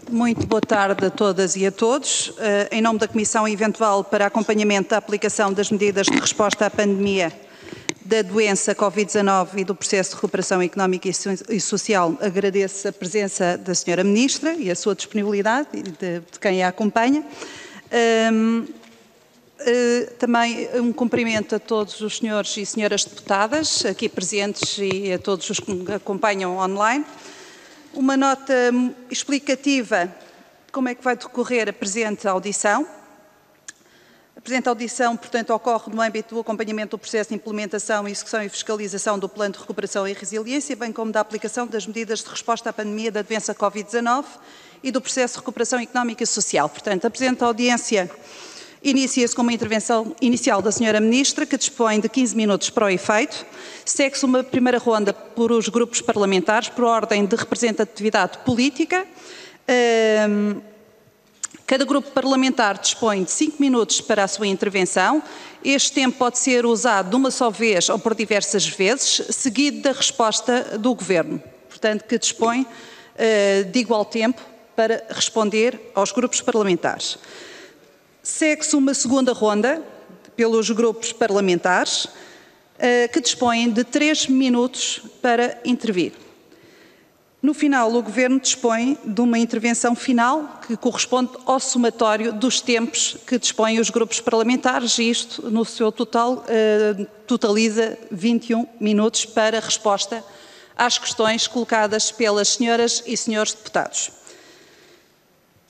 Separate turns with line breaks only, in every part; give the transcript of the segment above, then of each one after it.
Muito boa tarde a todas e a todos. Em nome da Comissão Eventual para Acompanhamento da Aplicação das Medidas de Resposta à Pandemia da Doença Covid-19 e do Processo de Recuperação Económica e Social, agradeço a presença da Sra. Ministra e a sua disponibilidade e de quem a acompanha. Também um cumprimento a todos os senhores e senhoras deputadas aqui presentes e a todos os que me acompanham online. Uma nota explicativa de como é que vai decorrer a presente audição. A presente audição, portanto, ocorre no âmbito do acompanhamento do processo de implementação, execução e fiscalização do Plano de Recuperação e Resiliência, bem como da aplicação das medidas de resposta à pandemia da doença Covid-19 e do processo de recuperação económica e social. Portanto, a presente audiência inicia-se com uma intervenção inicial da Sra. Ministra, que dispõe de 15 minutos para o efeito. Segue-se uma primeira ronda por os grupos parlamentares, por ordem de representatividade política. Cada grupo parlamentar dispõe de 5 minutos para a sua intervenção. Este tempo pode ser usado de uma só vez ou por diversas vezes, seguido da resposta do Governo. Portanto, que dispõe de igual tempo para responder aos grupos parlamentares. Segue-se uma segunda ronda pelos grupos parlamentares, que dispõem de 3 minutos para intervir. No final, o Governo dispõe de uma intervenção final que corresponde ao somatório dos tempos que dispõem os grupos parlamentares e isto, no seu total, totaliza 21 minutos para resposta às questões colocadas pelas senhoras e senhores deputados.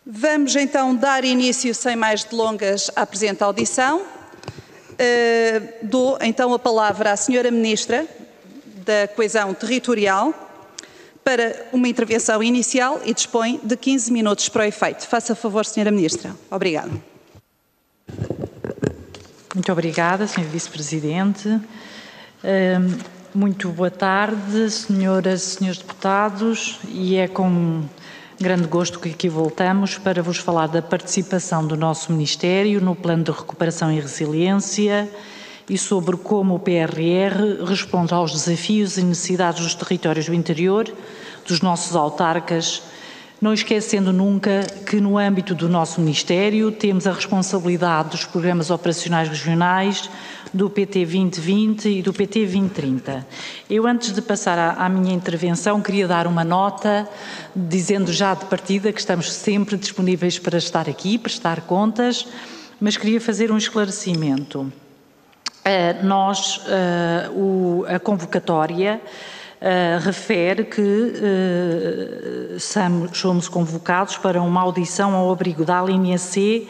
Vamos então dar início, sem mais delongas, à presente audição. Dou então a palavra à Sra. Ministra da Coesão Territorial para uma intervenção inicial e dispõe de 15 minutos para o efeito. Faça favor, Sra. Ministra. Obrigada.
Muito obrigada, Sr. Vice-Presidente. Muito boa tarde, senhoras e senhores deputados, e é com grande gosto que aqui voltamos para vos falar da participação do nosso Ministério no Plano de Recuperação e Resiliência e sobre como o PRR responde aos desafios e necessidades dos territórios do interior, dos nossos autarcas, não esquecendo nunca que no âmbito do nosso Ministério temos a responsabilidade dos programas operacionais regionais, do PT 2020 e do PT 2030. Eu, antes de passar à minha intervenção, queria dar uma nota, dizendo já de partida que estamos sempre disponíveis para estar aqui, prestar contas, mas queria fazer um esclarecimento. A convocatória refere que somos convocados para uma audição ao abrigo da alínea C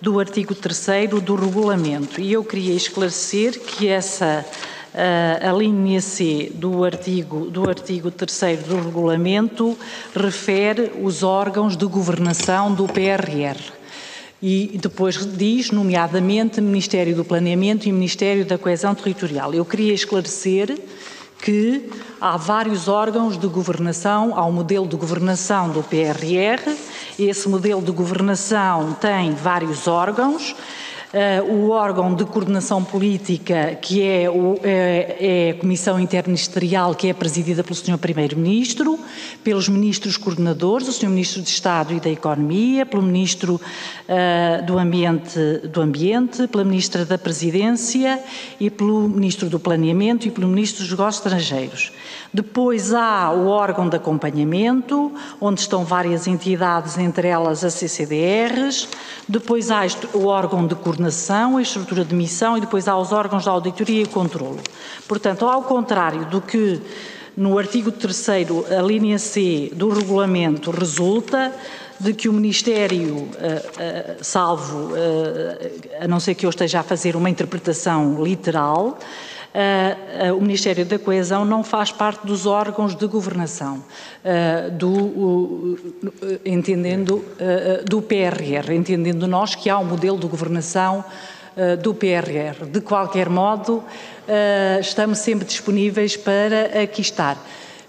do artigo 3º do regulamento e eu queria esclarecer que a linha C do artigo 3º do regulamento refere os órgãos de governação do PRR e depois diz, nomeadamente, Ministério do Planeamento e Ministério da Coesão Territorial. Eu queria esclarecer que há vários órgãos de governação, há um modelo de governação do PRR, esse modelo de governação tem vários órgãos, o órgão de coordenação política, que é a Comissão Interministerial, que é presidida pelo Sr. Primeiro-Ministro, pelos Ministros Coordenadores, o Sr. Ministro de Estado e da Economia, pelo Ministro do Ambiente, pela Ministra da Presidência e pelo Ministro do Planeamento e pelo Ministro dos Negócios Estrangeiros. Depois há o órgão de acompanhamento, onde estão várias entidades, entre elas as CCDRs, depois há o órgão de coordenação, a estrutura de missão e depois há os órgãos de auditoria e controlo. Portanto, ao contrário do que no artigo 3º, a linha C do regulamento resulta de que o Ministério, salvo, a não ser que eu esteja a fazer uma interpretação literal, o Ministério da Coesão não faz parte dos órgãos de governação do PRR, entendendo nós que há um modelo de governação do PRR. De qualquer modo, estamos sempre disponíveis para aqui estar.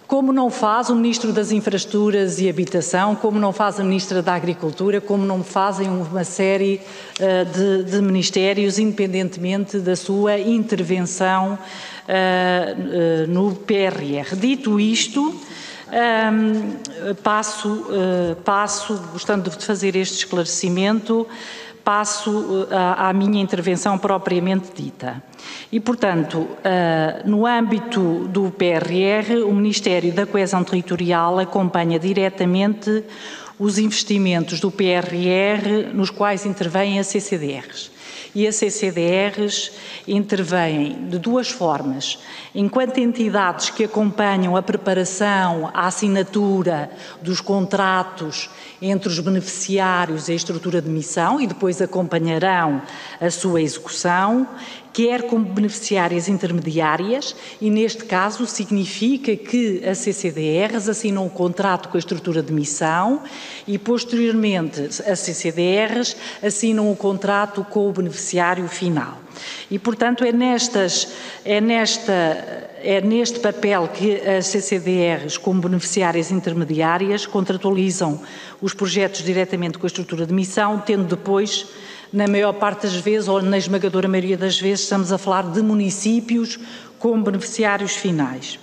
Como não faz o Ministro das Infraestruturas e Habitação, como não faz a Ministra da Agricultura, como não fazem uma série de ministérios, independentemente da sua intervenção no PRR. Dito isto, gostando de fazer este esclarecimento, passo à minha intervenção propriamente dita. E, portanto, no âmbito do PRR, o Ministério da Coesão Territorial acompanha diretamente os investimentos do PRR nos quais intervêm as CCDRs. E as CCDRs intervêm de duas formas. Enquanto entidades que acompanham a preparação, a assinatura dos contratos entre os beneficiários e a estrutura de missão e depois acompanharão a sua execução, quer como beneficiárias intermediárias, e neste caso significa que as CCDRs assinam um contrato com a estrutura de missão e posteriormente as CCDRs assinam um contrato com o beneficiário final. E, portanto, é neste papel que as CCDRs, como beneficiárias intermediárias, contratualizam os projetos diretamente com a estrutura de missão, tendo depois, na maior parte das vezes, ou na esmagadora maioria das vezes, estamos a falar de municípios como beneficiários finais.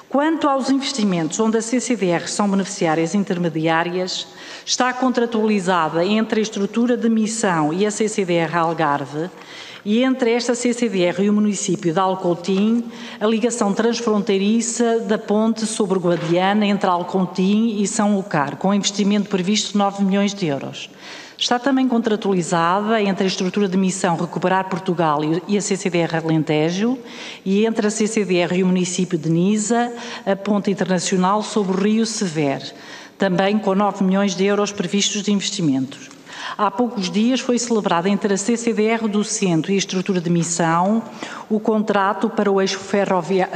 Quanto aos investimentos onde as CCDRs são beneficiárias intermediárias, está contratualizada entre a estrutura de missão e a CCDR Algarve, e entre esta CCDR e o município de Alcoutim, a ligação transfronteiriça da ponte sobre o Guadiana entre Alcoutim e São Lucar, com investimento previsto de 9 milhões de euros. Está também contratualizada entre a estrutura de missão Recuperar Portugal e a CCDR Alentejo e entre a CCDR e o município de Nisa, a ponte internacional sobre o rio Sever, também com 9 milhões de euros previstos de investimentos. Há poucos dias foi celebrado entre a CCDR do Centro e a estrutura de missão o contrato para o eixo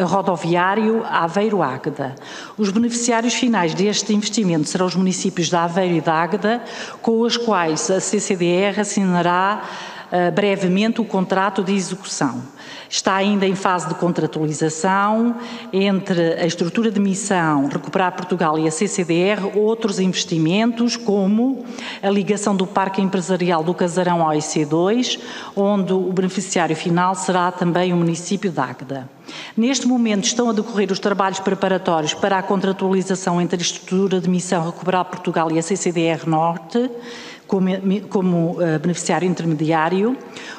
rodoviário Aveiro-Águeda. Os beneficiários finais deste investimento serão os municípios de Aveiro e de Águeda, com os quais a CCDR assinará brevemente o contrato de execução. Está ainda em fase de contratualização entre a estrutura de missão Recuperar Portugal e a CCDR outros investimentos, como a ligação do Parque Empresarial do Casarão ao IC2, onde o beneficiário final será também o município de Águeda. Neste momento estão a decorrer os trabalhos preparatórios para a contratualização entre a estrutura de missão Recuperar Portugal e a CCDR Norte, como beneficiário intermediário,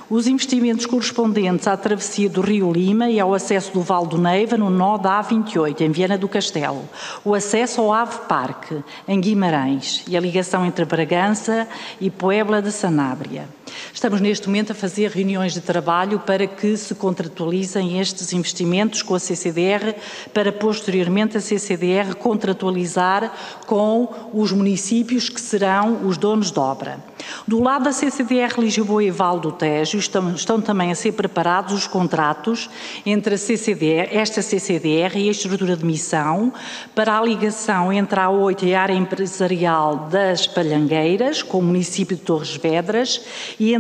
os investimentos correspondentes à travessia do Rio Lima e ao acesso do Vale do Neiva no nó da A28, em Viana do Castelo, o acesso ao Ave Parque, em Guimarães, e a ligação entre Bragança e Puebla de Sanabria. Estamos neste momento a fazer reuniões de trabalho para que se contratualizem estes investimentos com a CCDR, para posteriormente a CCDR contratualizar com os municípios que serão os donos de obra. Do lado da CCDR Lisboa e Val do Tejo estão também a ser preparados os contratos entre esta CCDR e a estrutura de missão para a ligação entre a A8 e a área empresarial das Palhangueiras, com o município de Torres Vedras, e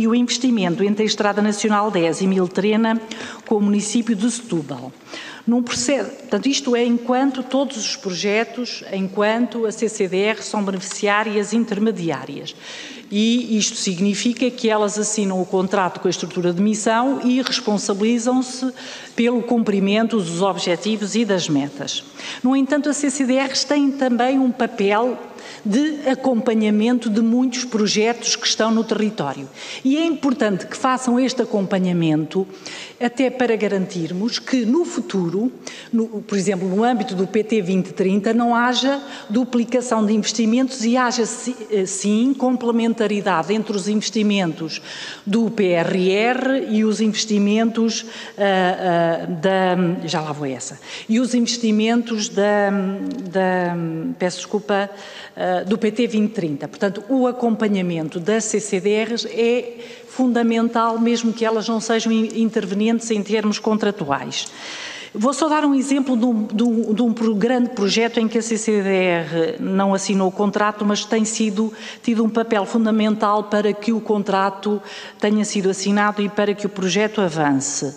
o investimento entre a Estrada Nacional 10 e Miltrena, com o município de Setúbal. Num processo, portanto, isto é enquanto todos os projetos, enquanto a CCDR são beneficiárias intermediárias. E isto significa que elas assinam o contrato com a estrutura de missão e responsabilizam-se pelo cumprimento dos objetivos e das metas. No entanto, a CCDR tem também um papel de acompanhamento de muitos projetos que estão no território. E é importante que façam este acompanhamento até para garantirmos que no futuro, por exemplo, no âmbito do PT 2030, não haja duplicação de investimentos e haja sim complementaridade entre os investimentos do PRR e os investimentos já lá vou essa, e os investimentos do PT 2030. Portanto, o acompanhamento das CCDRs é fundamental, mesmo que elas não sejam intervenientes em termos contratuais. Vou só dar um exemplo de um grande projeto em que a CCDR não assinou o contrato, mas tem tido um papel fundamental para que o contrato tenha sido assinado e para que o projeto avance.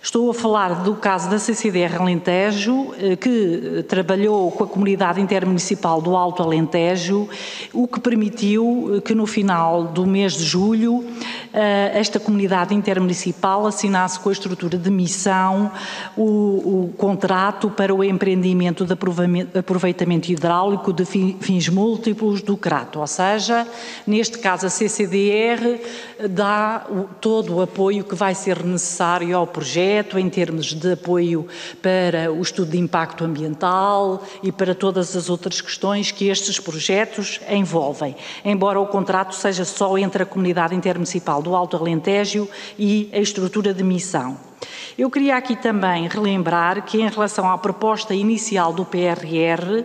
Estou a falar do caso da CCDR Alentejo, que trabalhou com a comunidade intermunicipal do Alto Alentejo, o que permitiu que no final do mês de julho esta comunidade intermunicipal assinasse com a estrutura de missão o contrato para o empreendimento de aproveitamento hidráulico de fins múltiplos do CRAT, ou seja, neste caso a CCDR dá todo o apoio que vai ser necessário ao projeto em termos de apoio para o estudo de impacto ambiental e para todas as outras questões que estes projetos envolvem, embora o contrato seja só entre a comunidade intermunicipal do Alto Alentejo e a estrutura de missão. Eu queria aqui também relembrar que, em relação à proposta inicial do PRR,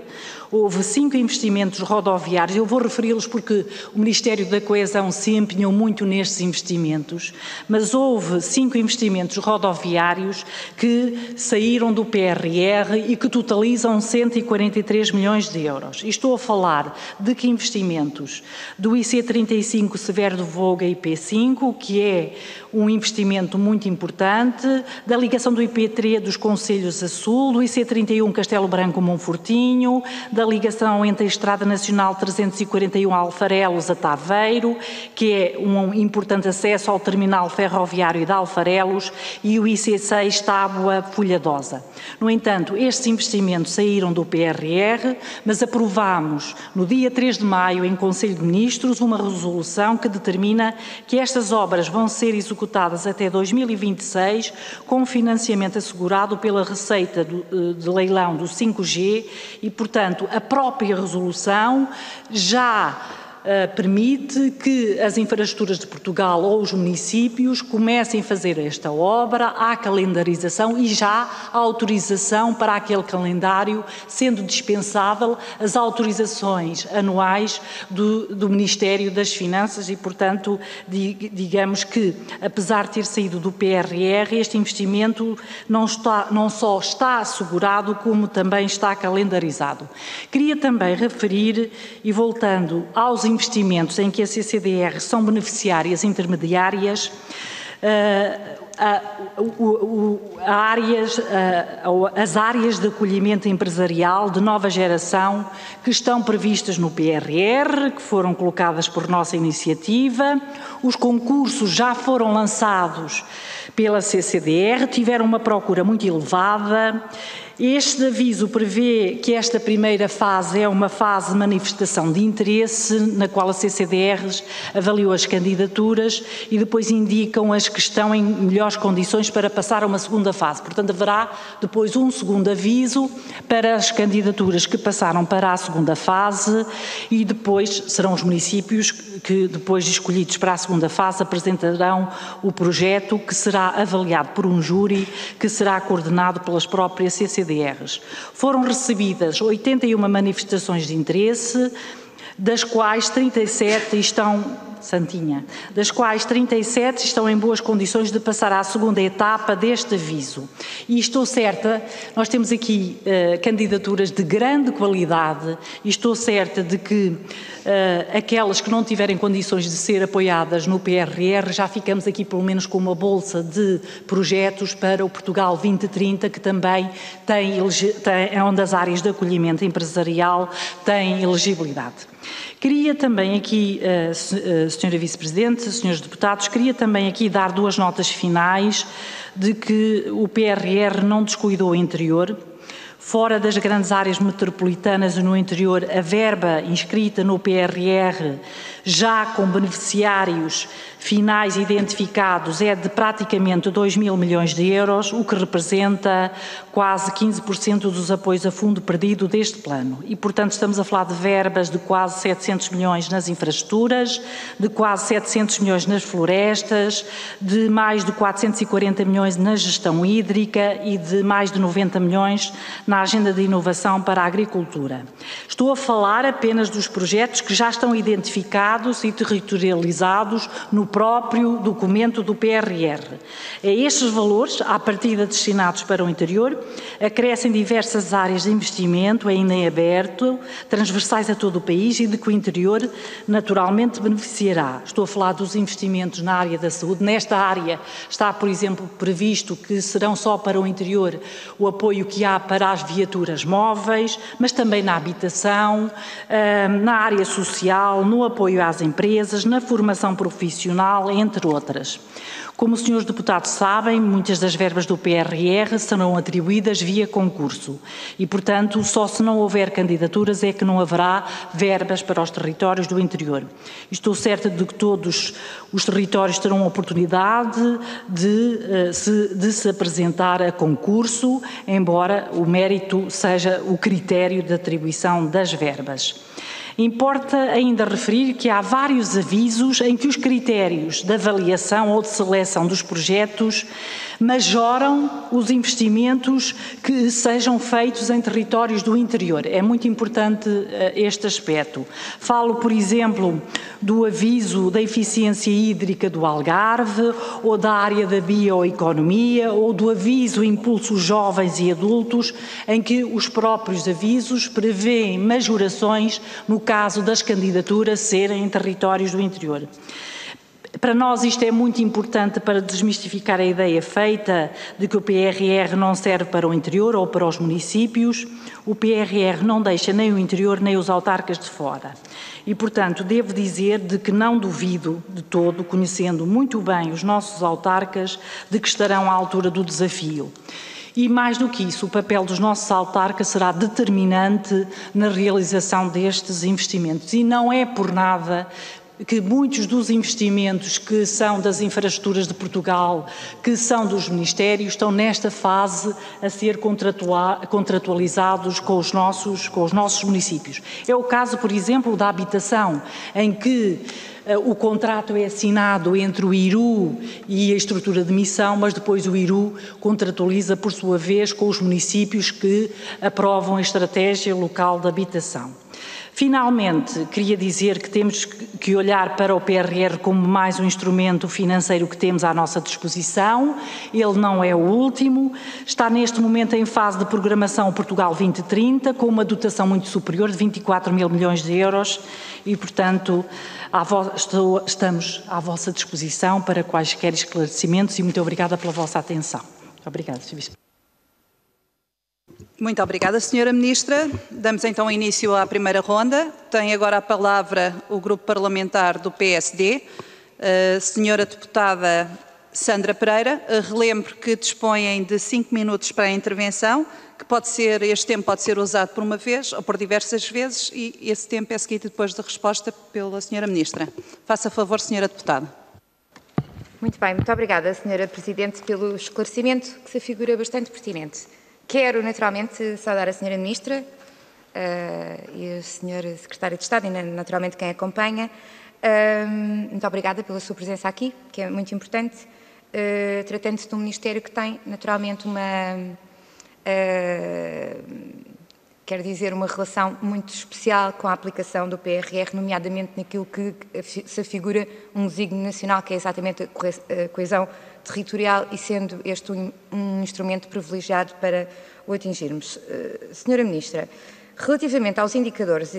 houve 5 investimentos rodoviários. Eu vou referi-los porque o Ministério da Coesão se empenhou muito nestes investimentos, mas houve 5 investimentos rodoviários que saíram do PRR e que totalizam 143 milhões de euros. E estou a falar de que investimentos? Do IC35 Severo do Voga IP5, que é um investimento muito importante, da ligação do IP3 dos Concelhos a Sul, do IC31 Castelo Branco Monfortinho, da ligação entre a Estrada Nacional 341 Alfarelos a Taveiro, que é um importante acesso ao terminal ferroviário de Alfarelos, e o IC6 Tábua Folhadosa. No entanto, estes investimentos saíram do PRR, mas aprovámos no dia 3 de maio em Conselho de Ministros uma resolução que determina que estas obras vão ser executadas até 2026 com financiamento assegurado pela receita de leilão do 5G e, portanto, a própria resolução já permite que as infraestruturas de Portugal ou os municípios comecem a fazer esta obra, há calendarização e já há autorização para aquele calendário, sendo dispensável as autorizações anuais do Ministério das Finanças e, portanto, digamos que, apesar de ter saído do PRR, este investimento não só está assegurado, como também está calendarizado. Queria também referir, e voltando aos investimentos em que a CCDR são beneficiárias intermediárias, as áreas de acolhimento empresarial de nova geração que estão previstas no PRR, que foram colocadas por nossa iniciativa. Os concursos já foram lançados pela CCDR, tiveram uma procura muito elevada. Este aviso prevê que esta primeira fase é uma fase de manifestação de interesse, na qual a CCDR avaliou as candidaturas e depois indicam as que estão em melhores condições para passar a uma segunda fase. Portanto, haverá depois um segundo aviso para as candidaturas que passaram para a segunda fase e depois serão os municípios que, depois escolhidos para a segunda fase, apresentarão o projeto que será avaliado por um júri que será coordenado pelas próprias CCDRs. Foram recebidas 81 manifestações de interesse, das quais 37 estão... Santinha, das quais 37 estão em boas condições de passar à segunda etapa deste aviso. E estou certa, nós temos aqui candidaturas de grande qualidade e estou certa de que aquelas que não tiverem condições de ser apoiadas no PRR, já ficamos aqui pelo menos com uma bolsa de projetos para o Portugal 2030, que também tem onde as áreas de acolhimento empresarial têm elegibilidade. Queria também aqui, Sra. Vice-Presidente, Srs. Deputados, queria também aqui dar 2 notas finais de que o PRR não descuidou o interior. Fora das grandes áreas metropolitanas e no interior, a verba inscrita no PRR, já com beneficiários finais identificados, é de praticamente 2.000 milhões de euros, o que representa quase 15% dos apoios a fundo perdido deste plano. E, portanto, estamos a falar de verbas de quase 700 milhões nas infraestruturas, de quase 700 milhões nas florestas, de mais de 440 milhões na gestão hídrica e de mais de 90 milhões na agenda de inovação para a agricultura. Estou a falar apenas dos projetos que já estão identificados e territorializados no próprio documento do PRR. A estes valores, à partida destinados para o interior, acrescem diversas áreas de investimento ainda em aberto, transversais a todo o país e de que o interior naturalmente beneficiará. Estou a falar dos investimentos na área da saúde. Nesta área está, por exemplo, previsto que serão só para o interior o apoio que há para as viaturas móveis, mas também na habitação, na área social, no apoio às empresas, na formação profissional, habitacional, entre outras. Como os senhores deputados sabem, muitas das verbas do PRR serão atribuídas via concurso e, portanto, só se não houver candidaturas é que não haverá verbas para os territórios do interior. Estou certa de que todos os territórios terão a oportunidade de se apresentar a concurso, embora o mérito seja o critério de atribuição das verbas. Importa ainda referir que há vários avisos em que os critérios de avaliação ou de seleção dos projetos majoram os investimentos que sejam feitos em territórios do interior. É muito importante este aspecto. Falo, por exemplo, do aviso da eficiência hídrica do Algarve, ou da área da bioeconomia, ou do aviso Impulso Jovens e Adultos, em que os próprios avisos prevêem majorações no caso das candidaturas serem em territórios do interior. Para nós isto é muito importante para desmistificar a ideia feita de que o PRR não serve para o interior ou para os municípios. O PRR não deixa nem o interior nem os autarcas de fora. E, portanto, devo dizer de que não duvido de todo, conhecendo muito bem os nossos autarcas, de que estarão à altura do desafio. E, mais do que isso, o papel dos nossos autarcas será determinante na realização destes investimentos. E não é por nada que muitos dos investimentos que são das infraestruturas de Portugal, que são dos ministérios, estão nesta fase a ser contratualizados com os nossos municípios. É o caso, por exemplo, da habitação, em que o contrato é assinado entre o IRU e a estrutura de missão, mas depois o IRU contratualiza, por sua vez, com os municípios que aprovam a estratégia local de habitação. Finalmente, queria dizer que temos que olhar para o PRR como mais um instrumento financeiro que temos à nossa disposição. Ele não é o último. Está neste momento em fase de programação Portugal 2030, com uma dotação muito superior de 24 mil milhões de euros e, portanto, estamos à vossa disposição para quaisquer esclarecimentos e muito obrigada pela vossa atenção. Obrigada, Sr. Vice-Presidente.
Muito obrigada, Sra. Ministra. Damos então início à primeira ronda. Tem agora a palavra o Grupo Parlamentar do PSD. Senhora Deputada Sandra Pereira, relembro que dispõem de 5 minutos para a intervenção, que este tempo pode ser usado por uma vez ou por diversas vezes e esse tempo é seguido depois da resposta pela Sra. Ministra. Faça favor, Sra. Deputada.
Muito bem, muito obrigada, Sra. Presidente, pelo esclarecimento que se afigura bastante pertinente. Quero, naturalmente, saudar a Sra. Ministra e o Sr. Secretário de Estado e, naturalmente, quem acompanha. Muito obrigada pela sua presença aqui, que é muito importante, tratando-se de um Ministério que tem, naturalmente, quero dizer, uma relação muito especial com a aplicação do PRR, nomeadamente naquilo que se afigura um desígnio nacional, que é exatamente a coesão territorial e sendo este um instrumento privilegiado para o atingirmos. Senhora Ministra, relativamente aos indicadores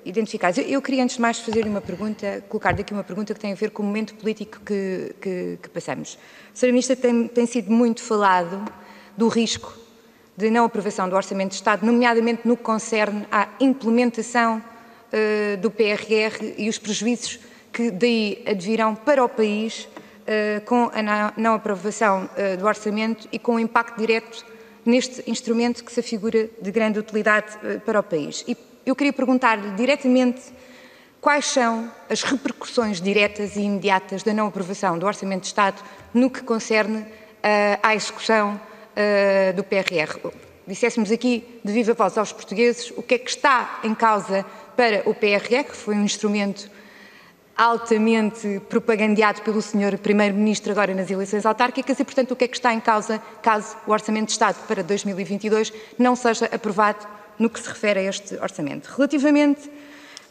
identificados, eu queria antes de mais fazer-lhe uma pergunta, colocar daqui uma pergunta que tem a ver com o momento político que passamos. Senhora Ministra, tem sido muito falado do risco de não aprovação do Orçamento de Estado, nomeadamente no que concerne à implementação do PRR e os prejuízos que daí advirão para o país com a não aprovação do orçamento e com o impacto direto neste instrumento que se afigura de grande utilidade para o país. E eu queria perguntar-lhe diretamente quais são as repercussões diretas e imediatas da não aprovação do Orçamento de Estado no que concerne à execução do PRR. Disséssemos aqui de viva voz aos portugueses o que é que está em causa para o PRR, que foi um instrumento altamente propagandeado pelo Sr. Primeiro-Ministro agora nas eleições autárquicas e, portanto, o que é que está em causa caso o Orçamento de Estado para 2022 não seja aprovado no que se refere a este orçamento. Relativamente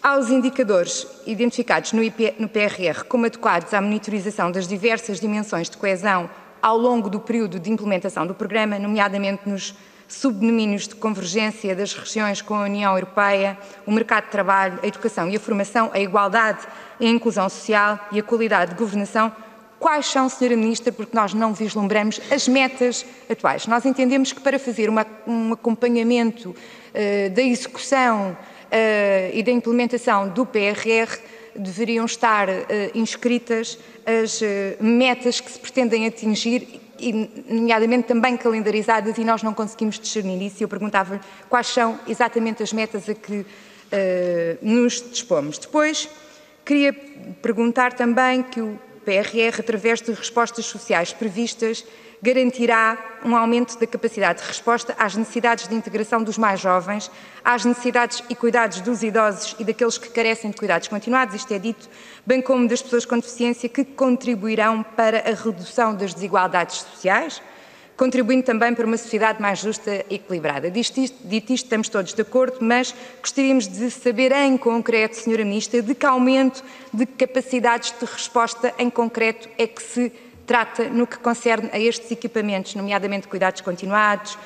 aos indicadores identificados no PRR como adequados à monitorização das diversas dimensões de coesão ao longo do período de implementação do programa, nomeadamente nos subdomínios de convergência das regiões com a União Europeia, o mercado de trabalho, a educação e a formação, a igualdade e a inclusão social e a qualidade de governação, quais são, Sra. Ministra, porque nós não vislumbramos as metas atuais. Nós entendemos que para fazer um acompanhamento da execução e da implementação do PRR deveriam estar inscritas as metas que se pretendem atingir, e nomeadamente também calendarizadas, e nós não conseguimos discernir isso. Eu perguntava quais são exatamente as metas a que nos dispomos. Depois, queria perguntar também que o PRR, através de respostas sociais previstas, garantirá um aumento da capacidade de resposta às necessidades de integração dos mais jovens, às necessidades e cuidados dos idosos e daqueles que carecem de cuidados continuados, isto é dito, bem como das pessoas com deficiência, que contribuirão para a redução das desigualdades sociais, contribuindo também para uma sociedade mais justa e equilibrada. Dito isto, estamos todos de acordo, mas gostaríamos de saber em concreto, Sra. Ministra, de que aumento de capacidades de resposta em concreto é que se trata no que concerne a estes equipamentos, nomeadamente cuidados continuados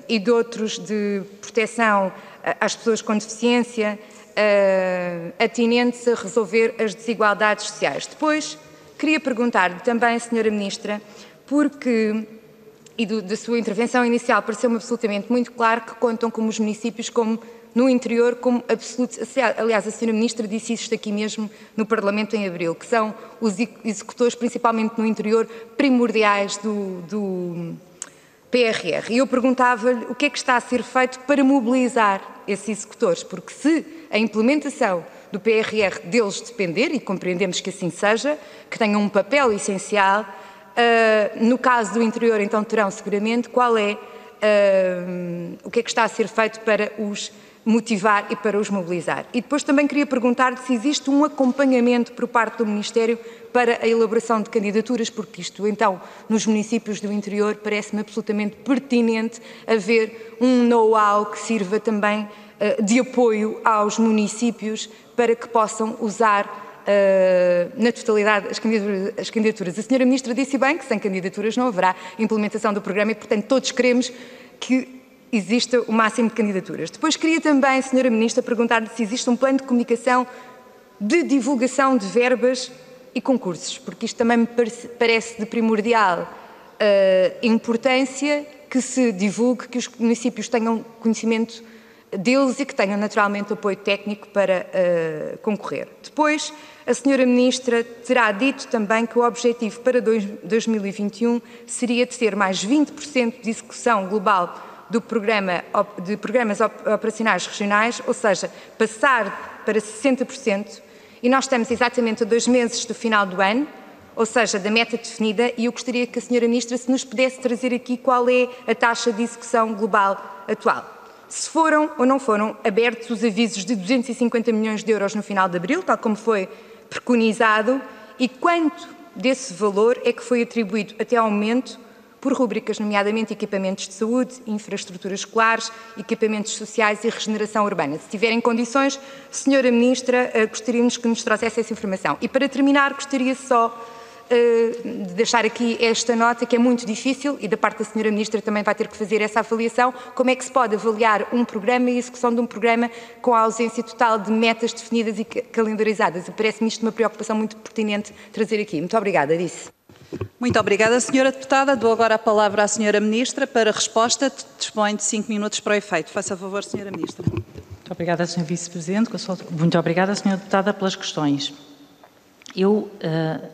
e de outros de proteção às pessoas com deficiência, atinentes a resolver as desigualdades sociais. Depois, queria perguntar-lhe também, Sra. Ministra, porque, e da sua intervenção inicial, pareceu-me absolutamente muito claro que contam com os municípios como no interior como absolutos. Aliás, a Sra. Ministra disse isto aqui mesmo no Parlamento em abril, que são os executores, principalmente no interior, primordiais do PRR. E eu perguntava-lhe o que é que está a ser feito para mobilizar esses executores, porque se a implementação do PRR deles depender, e compreendemos que assim seja, que tenham um papel essencial, no caso do interior, então terão seguramente, o que é que está a ser feito para os motivar e para os mobilizar. E depois também queria perguntar-lhe se existe um acompanhamento por parte do Ministério para a elaboração de candidaturas, porque isto, então, nos municípios do interior, parece-me absolutamente pertinente haver um know-how que sirva também de apoio aos municípios para que possam usar na totalidade as candidaturas. A Sra. Ministra disse bem que sem candidaturas não haverá implementação do programa e, portanto, todos queremos que exista o máximo de candidaturas. Depois queria também, Sra. Ministra, perguntar-lhe se existe um plano de comunicação de divulgação de verbas e concursos, porque isto também me parece de primordial importância que se divulgue, que os municípios tenham conhecimento deles e que tenham naturalmente apoio técnico para concorrer. Depois, a Sra. Ministra terá dito também que o objetivo para 2021 seria de ter mais 20% de execução global de programas operacionais regionais, ou seja, passar para 60%, e nós estamos exatamente a 2 meses do final do ano, ou seja, da meta definida, e eu gostaria que a Sra. Ministra se nos pudesse trazer aqui qual é a taxa de execução global atual. Se foram ou não foram abertos os avisos de 250 milhões de euros no final de abril, tal como foi preconizado, e quanto desse valor é que foi atribuído até ao momento por rubricas, nomeadamente equipamentos de saúde, infraestruturas escolares, equipamentos sociais e regeneração urbana. Se tiverem condições, Sra. Ministra, gostaríamos que nos trouxesse essa informação. E para terminar, gostaria só de deixar aqui esta nota, que é muito difícil, e da parte da Sra. Ministra também vai ter que fazer essa avaliação, como é que se pode avaliar um programa e a execução de um programa com a ausência total de metas definidas e calendarizadas. Parece-me isto uma preocupação muito pertinente trazer aqui. Muito obrigada, disse.
Muito obrigada, Sra. Deputada. Dou agora a palavra à Sra. Ministra para a resposta. Dispõe de 5 minutos para o efeito. Faça favor, Sra. Ministra.
Muito obrigada, Sr. Vice-Presidente. Muito obrigada, Sra. Deputada, pelas questões. Eu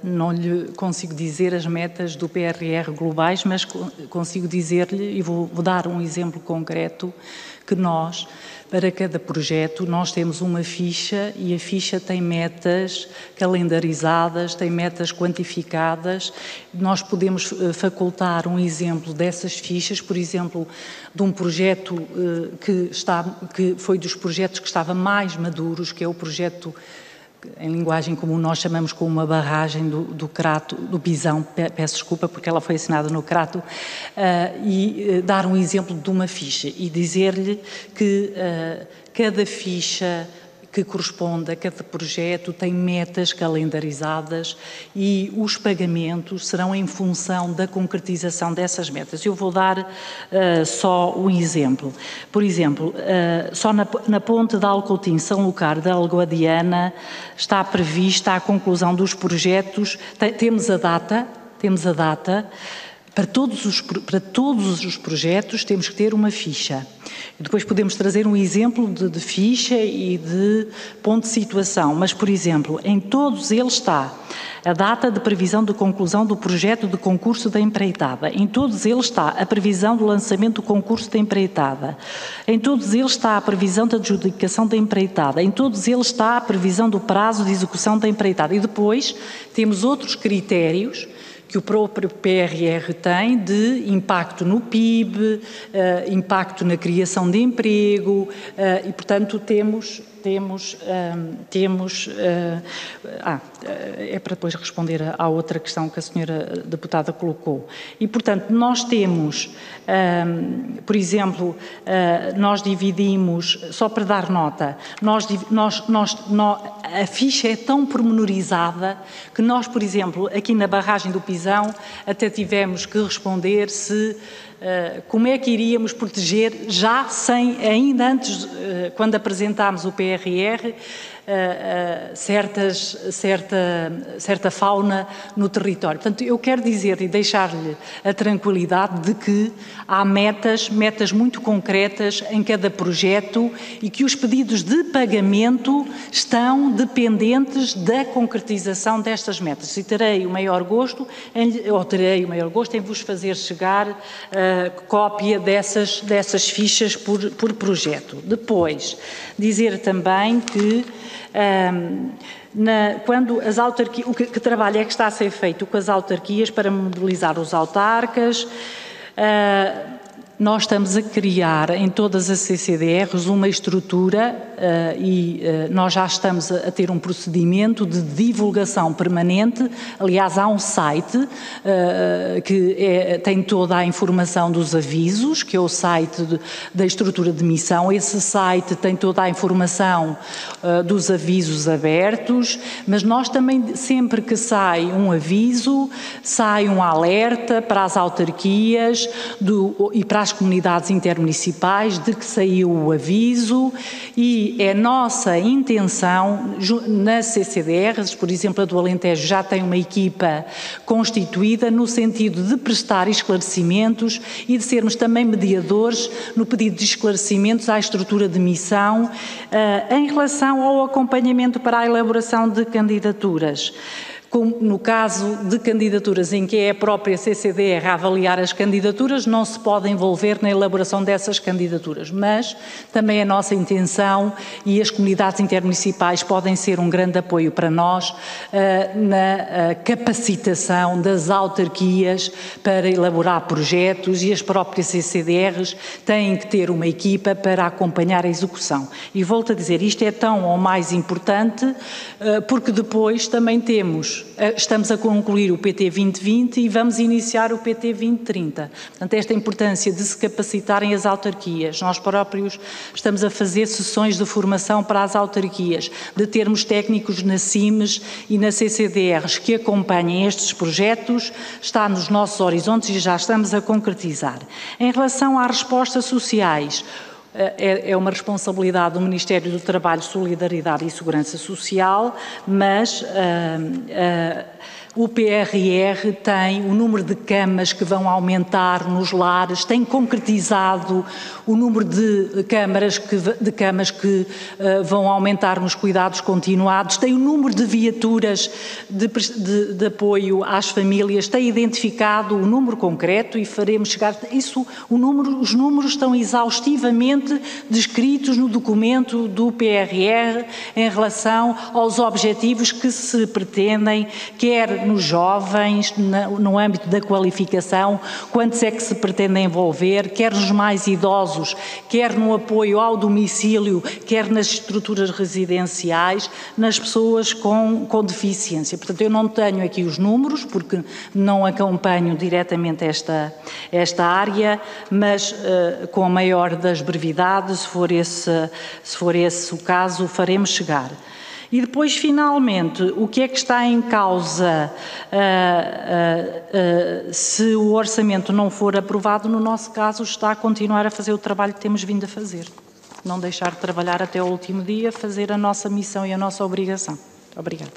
não lhe consigo dizer as metas do PRR globais, mas consigo dizer-lhe, e vou dar um exemplo concreto, que nós, para cada projeto, nós temos uma ficha e a ficha tem metas calendarizadas, tem metas quantificadas. Nós podemos facultar um exemplo dessas fichas, por exemplo, de um projeto que foi dos projetos que estava mais maduros, que é o projeto, em linguagem como nós chamamos, com uma barragem do Crato, do Pisão, peço desculpa porque ela foi assinada no Crato, e dar um exemplo de uma ficha e dizer-lhe que cada ficha que corresponde a cada projeto tem metas calendarizadas e os pagamentos serão em função da concretização dessas metas. Eu vou dar só um exemplo. Por exemplo, só na ponte de Alcoutim, São Lucar da Alguadiana, está prevista a conclusão dos projetos, temos a data, Para todos os projetos temos que ter uma ficha. Depois podemos trazer um exemplo de ficha e de ponto de situação, mas, por exemplo, em todos eles está a data de previsão de conclusão do projeto de concurso da empreitada. Em todos eles está a previsão do lançamento do concurso da empreitada. Em todos eles está a previsão da adjudicação da empreitada. Em todos eles está a previsão do prazo de execução da empreitada. E depois temos outros critérios que o próprio PRR tem de impacto no PIB, impacto na criação de emprego e, portanto, é para depois responder à outra questão que a senhora deputada colocou. E, portanto, nós temos, por exemplo, nós dividimos, só para dar nota, a ficha é tão pormenorizada que nós, por exemplo, aqui na barragem do Pisão, até tivemos que responder se como é que iríamos proteger, ainda antes, quando apresentámos o PRR, certa fauna no território. Portanto, eu quero dizer e deixar-lhe a tranquilidade de que há metas muito concretas em cada projeto e que os pedidos de pagamento estão dependentes da concretização destas metas. E terei o maior gosto em vos fazer chegar cópia dessas fichas por projeto. Depois, dizer também que quando as autarquias, que trabalho é que está a ser feito com as autarquias para mobilizar os autarcas, nós estamos a criar em todas as CCDRs uma estrutura e nós já estamos a ter um procedimento de divulgação permanente. Aliás, há um site que tem toda a informação dos avisos, que é o site da estrutura de missão. Esse site tem toda a informação dos avisos abertos, mas nós também, sempre que sai um aviso, sai um alerta para as autarquias e para as comunidades intermunicipais de que saiu o aviso, e é nossa intenção, nas CCDRs, por exemplo, a do Alentejo já tem uma equipa constituída no sentido de prestar esclarecimentos e de sermos também mediadores no pedido de esclarecimentos à estrutura de missão em relação ao acompanhamento para a elaboração de candidaturas. Como no caso de candidaturas em que é a própria CCDR a avaliar as candidaturas, não se pode envolver na elaboração dessas candidaturas, mas também a nossa intenção, e as comunidades intermunicipais podem ser um grande apoio para nós na capacitação das autarquias para elaborar projetos, e as próprias CCDRs têm que ter uma equipa para acompanhar a execução. E volto a dizer, isto é tão ou mais importante porque depois também estamos a concluir o PT 2020 e vamos iniciar o PT 2030. Portanto, esta importância de se capacitarem as autarquias. Nós próprios estamos a fazer sessões de formação para as autarquias, de termos técnicos na CIMES e na CCDRs que acompanhem estes projetos, está nos nossos horizontes e já estamos a concretizar. Em relação às respostas sociais, é uma responsabilidade do Ministério do Trabalho, Solidariedade e Segurança Social, mas o PRR tem o número de camas que vão aumentar nos lares, tem concretizado o número de camas que vão aumentar nos cuidados continuados, tem o número de viaturas de apoio às famílias, tem identificado o número concreto e faremos chegar isso. Os números estão exaustivamente descritos no documento do PRR em relação aos objetivos que se pretendem, quer nos jovens, no âmbito da qualificação, quantos é que se pretendem envolver, quer nos mais idosos, quer no apoio ao domicílio, quer nas estruturas residenciais, nas pessoas com deficiência. Portanto, eu não tenho aqui os números, porque não acompanho diretamente esta área, mas com a maior das brevidades, se for esse o caso, faremos chegar. E depois, finalmente, o que é que está em causa se o orçamento não for aprovado? No nosso caso, está a continuar a fazer o trabalho que temos vindo a fazer. Não deixar de trabalhar até o último dia, fazer a nossa missão e a nossa obrigação. Obrigada.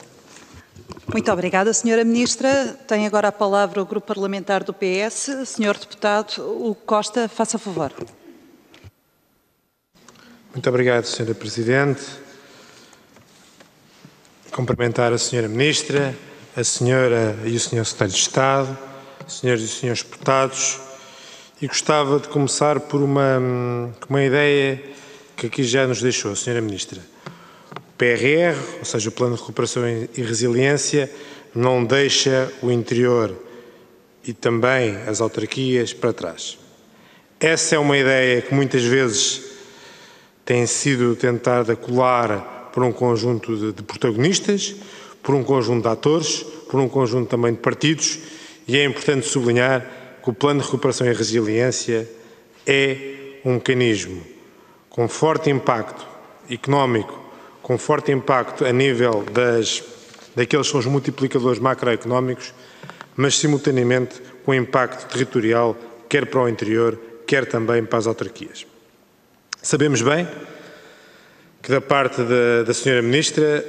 Muito obrigada, Sra. Ministra. Tem agora a palavra o Grupo Parlamentar do PS. Sr. Deputado Hugo Costa, faça favor.
Muito obrigado, Sra. Presidente. Cumprimentar a Sra. Ministra, a Sra. e o Sr. Secretário de Estado, Sras. e Srs. Deputados, e gostava de começar por uma ideia que aqui já nos deixou, Sra. Ministra. O PRR, ou seja, o Plano de Recuperação e Resiliência, não deixa o interior e também as autarquias para trás. Essa é uma ideia que muitas vezes tem sido tentada colar por um conjunto de protagonistas, por um conjunto de atores, por um conjunto também de partidos, e é importante sublinhar que o Plano de Recuperação e Resiliência é um mecanismo com forte impacto económico, com forte impacto a nível daqueles que são os multiplicadores macroeconómicos, mas simultaneamente com impacto territorial, quer para o interior, quer também para as autarquias. Sabemos bem que da parte da Sra. Ministra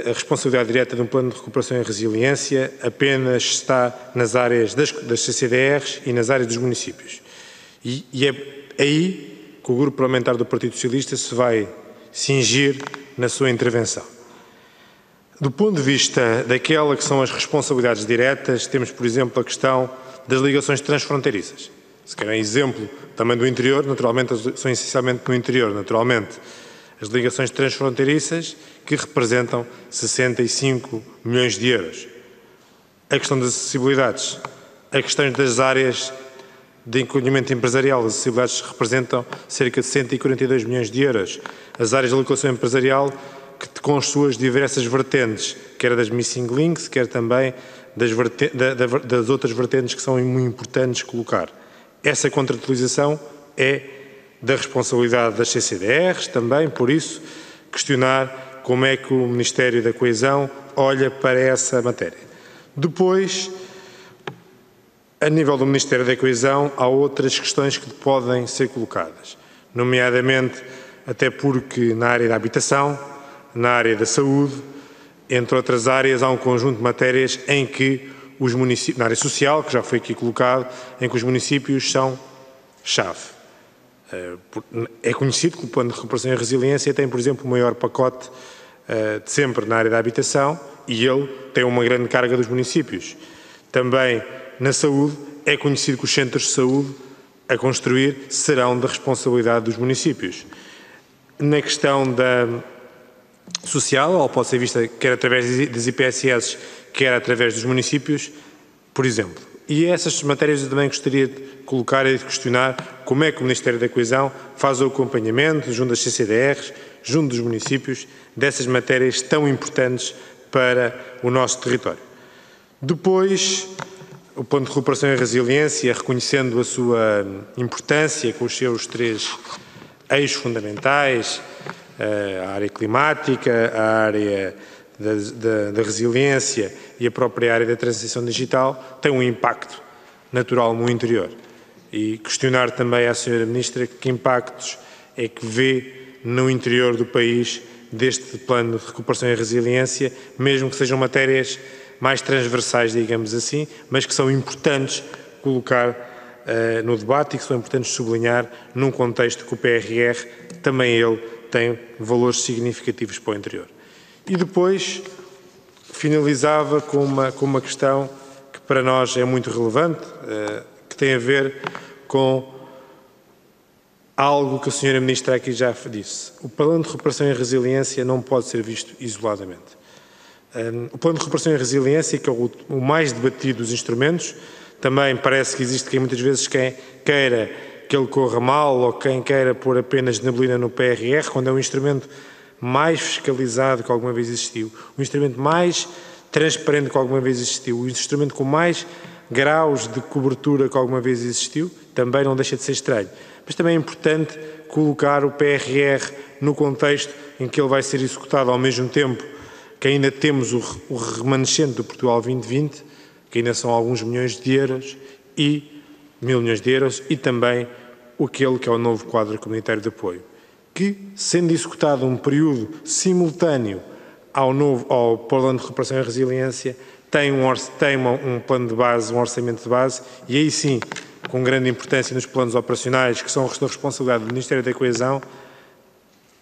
a responsabilidade direta de um Plano de Recuperação e Resiliência apenas está nas áreas das CCDRs e nas áreas dos municípios. E é aí que o Grupo Parlamentar do Partido Socialista se vai cingir na sua intervenção. Do ponto de vista daquela que são as responsabilidades diretas, temos, por exemplo, a questão das ligações transfronteiriças. Se querem exemplo também do interior, naturalmente são essencialmente no interior, naturalmente, as ligações transfronteiriças que representam 65 milhões de euros. A questão das acessibilidades, a questão das áreas de encolhimento empresarial, as acessibilidades representam cerca de 142 milhões de euros. As áreas de alocação empresarial, que com as suas diversas vertentes, quer das missing links, quer também das outras vertentes que são muito importantes colocar. Essa contratualização é da responsabilidade das CCDRs, também, por isso, questionar como é que o Ministério da Coesão olha para essa matéria. Depois, a nível do Ministério da Coesão, há outras questões que podem ser colocadas, nomeadamente, até porque na área da habitação, na área da saúde, entre outras áreas, há um conjunto de matérias em que os municípios, na área social, que já foi aqui colocado, em que os municípios são chave. É conhecido que o Plano de Recuperação e Resiliência tem, por exemplo, o maior pacote de sempre na área da habitação e ele tem uma grande carga dos municípios. Também na saúde, é conhecido que os centros de saúde a construir serão da responsabilidade dos municípios. Na questão da social, ou pode ser vista quer através das IPSS, quer através dos municípios, por exemplo. E essas matérias eu também gostaria de colocar e de questionar como é que o Ministério da Coesão faz o acompanhamento junto das CCDRs, junto dos municípios, dessas matérias tão importantes para o nosso território. Depois, o Plano de Recuperação e Resiliência, reconhecendo a sua importância com os seus 3 eixos fundamentais, a área climática, a área da resiliência e a própria área da transição digital, tem um impacto natural no interior. E questionar também à Sra. Ministra que impactos é que vê no interior do país deste Plano de Recuperação e Resiliência, mesmo que sejam matérias mais transversais, digamos assim, mas que são importantes colocar no debate e que são importantes sublinhar num contexto que o PRR, também ele, tem valores significativos para o interior. E depois finalizava com uma questão que para nós é muito relevante, que tem a ver com algo que a Sra. Ministra aqui já disse. O Plano de Recuperação e Resiliência não pode ser visto isoladamente. O Plano de Recuperação e Resiliência, que é o mais debatido dos instrumentos, também parece que existe quem muitas vezes quem queira que ele corra mal ou quem queira pôr apenas neblina no PRR, quando é um instrumento mais fiscalizado que alguma vez existiu, o instrumento mais transparente que alguma vez existiu, o instrumento com mais graus de cobertura que alguma vez existiu, também não deixa de ser estranho. Mas também é importante colocar o PRR no contexto em que ele vai ser executado ao mesmo tempo que ainda temos o remanescente do Portugal 2020, que ainda são alguns milhões de euros, e 1.000 milhões de euros, e também aquele que é o novo quadro comunitário de apoio, que, sendo executado um período simultâneo ao Plano de Recuperação e Resiliência, tem um plano de base, um orçamento de base, e aí sim, com grande importância nos planos operacionais, que são da responsabilidade do Ministério da Coesão,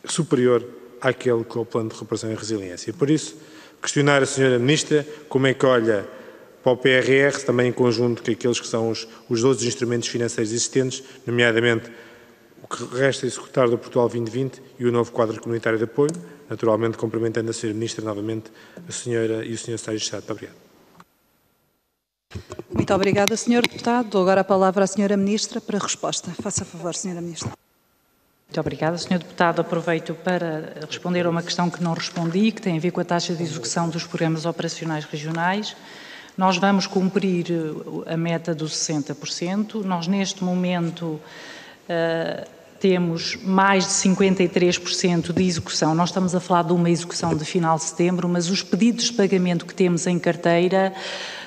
superior àquele que é o Plano de Recuperação e Resiliência. Por isso, questionar a Sra. Ministra como é que olha para o PRR, também em conjunto com aqueles que são os outros instrumentos financeiros existentes, nomeadamente o que resta executar do Portugal 2020 e o novo quadro comunitário de apoio, naturalmente cumprimentando a Sra. Ministra novamente, a Sra. e o Sr. Secretário de Estado. Muito obrigado.
Muito obrigada, Sr. Deputado. Dou agora a palavra à Sra. Ministra para a resposta. Faça favor, Sra. Ministra.
Muito obrigada, Sr. Deputado. Aproveito para responder a uma questão que não respondi, que tem a ver com a taxa de execução dos programas operacionais regionais. Nós vamos cumprir a meta dos 60%. Nós, neste momento, temos mais de 53% de execução. Nós estamos a falar de uma execução de final de setembro, mas os pedidos de pagamento que temos em carteira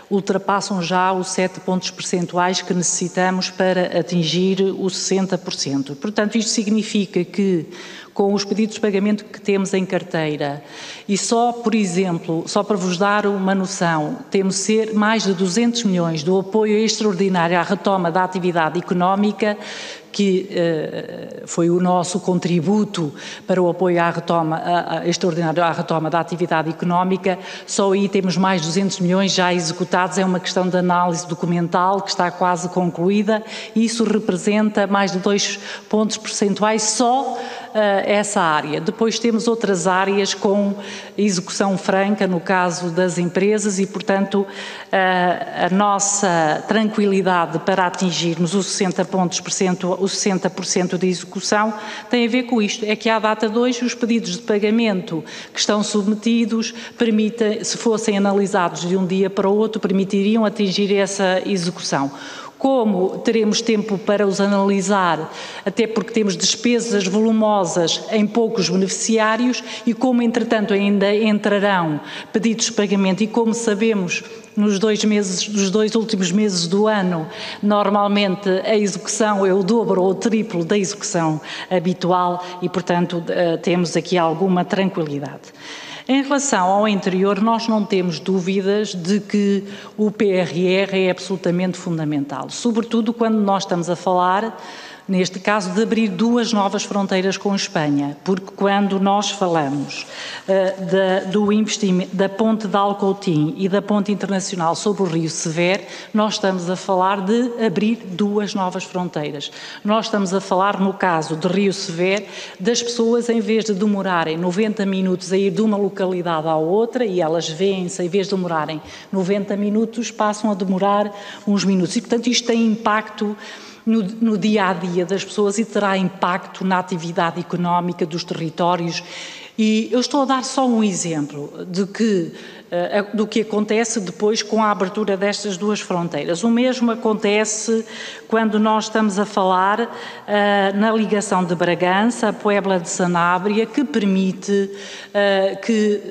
ultrapassam já os 7 pontos percentuais que necessitamos para atingir os 60%. Portanto, isto significa que, com os pedidos de pagamento que temos em carteira, e só, por exemplo, só para vos dar uma noção, temos mais de 200 milhões do apoio extraordinário à retoma da atividade económica, que foi o nosso contributo para o apoio à retoma, extraordinário à retoma da atividade económica, só aí temos mais de 200 milhões já executados, é uma questão de análise documental que está quase concluída, e isso representa mais de 2 pontos percentuais só essa área. Depois temos outras áreas com execução franca, no caso das empresas, e, portanto, a nossa tranquilidade para atingirmos os 60% de execução tem a ver com isto, é que à data de hoje os pedidos de pagamento que estão submetidos, se fossem analisados de um dia para o outro, permitiriam atingir essa execução. Como teremos tempo para os analisar, até porque temos despesas volumosas em poucos beneficiários e como, entretanto, ainda entrarão pedidos de pagamento e como sabemos, nos 2 últimos meses do ano, normalmente a execução é o dobro ou o triplo da execução habitual e, portanto, temos aqui alguma tranquilidade. Em relação ao interior, nós não temos dúvidas de que o PRR é absolutamente fundamental, sobretudo quando nós estamos a falar, neste caso, de abrir 2 novas fronteiras com Espanha, porque quando nós falamos do investimento da ponte de Alcoutim e da ponte internacional sobre o Rio Sever, nós estamos a falar de abrir 2 novas fronteiras. Nós estamos a falar, no caso de Rio Sever, das pessoas, em vez de demorarem 90 minutos a ir de uma localidade à outra, e elas vêm-se, em vez de demorarem 90 minutos, passam a demorar uns minutos. E, portanto, isto tem impacto no dia-a-dia das pessoas e terá impacto na atividade económica dos territórios. E eu estou a dar só um exemplo do que acontece depois com a abertura destas 2 fronteiras. O mesmo acontece quando nós estamos a falar na ligação de Bragança, a Puebla de Sanabria, que permite que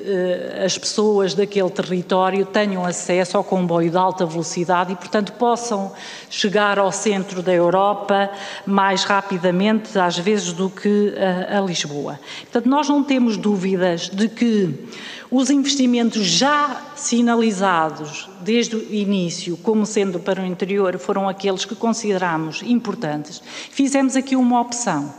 as pessoas daquele território tenham acesso ao comboio de alta velocidade e, portanto, possam chegar ao centro da Europa mais rapidamente, às vezes, do que a Lisboa. Portanto, nós não temos dúvidas de que os investimentos já sinalizados desde o início, como sendo para o interior, foram aqueles que consideramos importantes. Fizemos aqui uma opção,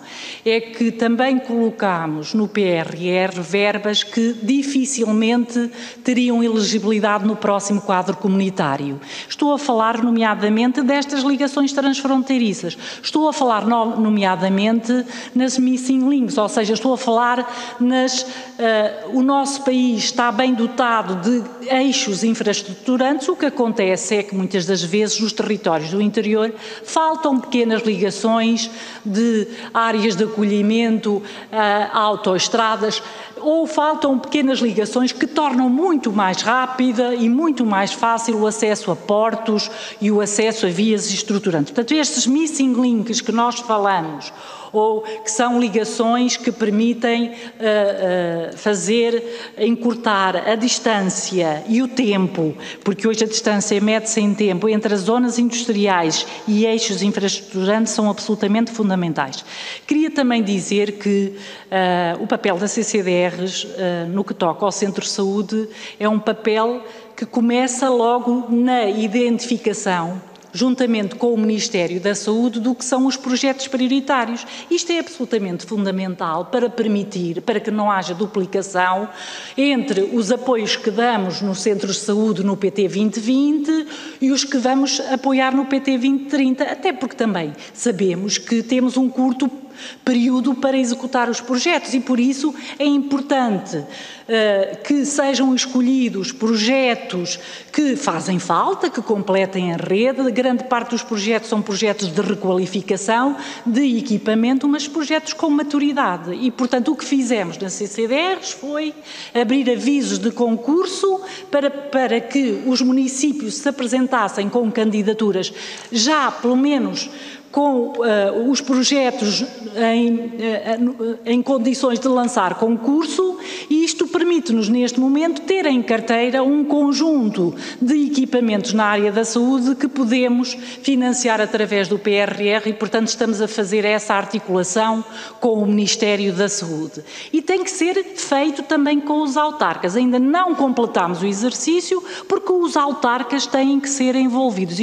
é que também colocámos no PRR verbas que dificilmente teriam elegibilidade no próximo quadro comunitário. Estou a falar, nomeadamente, destas ligações transfronteiriças. Estou a falar, nomeadamente, nas missing links, ou seja, estou a falar o nosso país está bem dotado de eixos infraestruturantes, o que acontece é que muitas das vezes nos territórios do interior faltam pequenas ligações de áreas de acolhimento, autoestradas, ou faltam pequenas ligações que tornam muito mais rápida e muito mais fácil o acesso a portos e o acesso a vias estruturantes. Portanto, estes missing links que nós falamos, ou que são ligações que permitem encurtar a distância distância e o tempo, porque hoje a distância mede-se em tempo, entre as zonas industriais e eixos infraestruturantes são absolutamente fundamentais. Queria também dizer que o papel da CCDRs no que toca ao Centro de Saúde é um papel que começa logo na identificação, juntamente com o Ministério da Saúde, do que são os projetos prioritários. Isto é absolutamente fundamental para permitir, para que não haja duplicação entre os apoios que damos nos centros de saúde no PT 2020 e os que vamos apoiar no PT 2030, até porque também sabemos que temos um curto período para executar os projetos e, por isso, é importante que sejam escolhidos projetos que fazem falta, que completem a rede. Grande parte dos projetos são projetos de requalificação, de equipamento, mas projetos com maturidade. E, portanto, o que fizemos na CCDRs foi abrir avisos de concurso para que os municípios se apresentassem com candidaturas já, pelo menos, com os projetos em condições de lançar concurso, e isto permite-nos, neste momento, ter em carteira um conjunto de equipamentos na área da saúde que podemos financiar através do PRR e, portanto, estamos a fazer essa articulação com o Ministério da Saúde. E tem que ser feito também com os autarcas. Ainda não completámos o exercício porque os autarcas têm que ser envolvidos.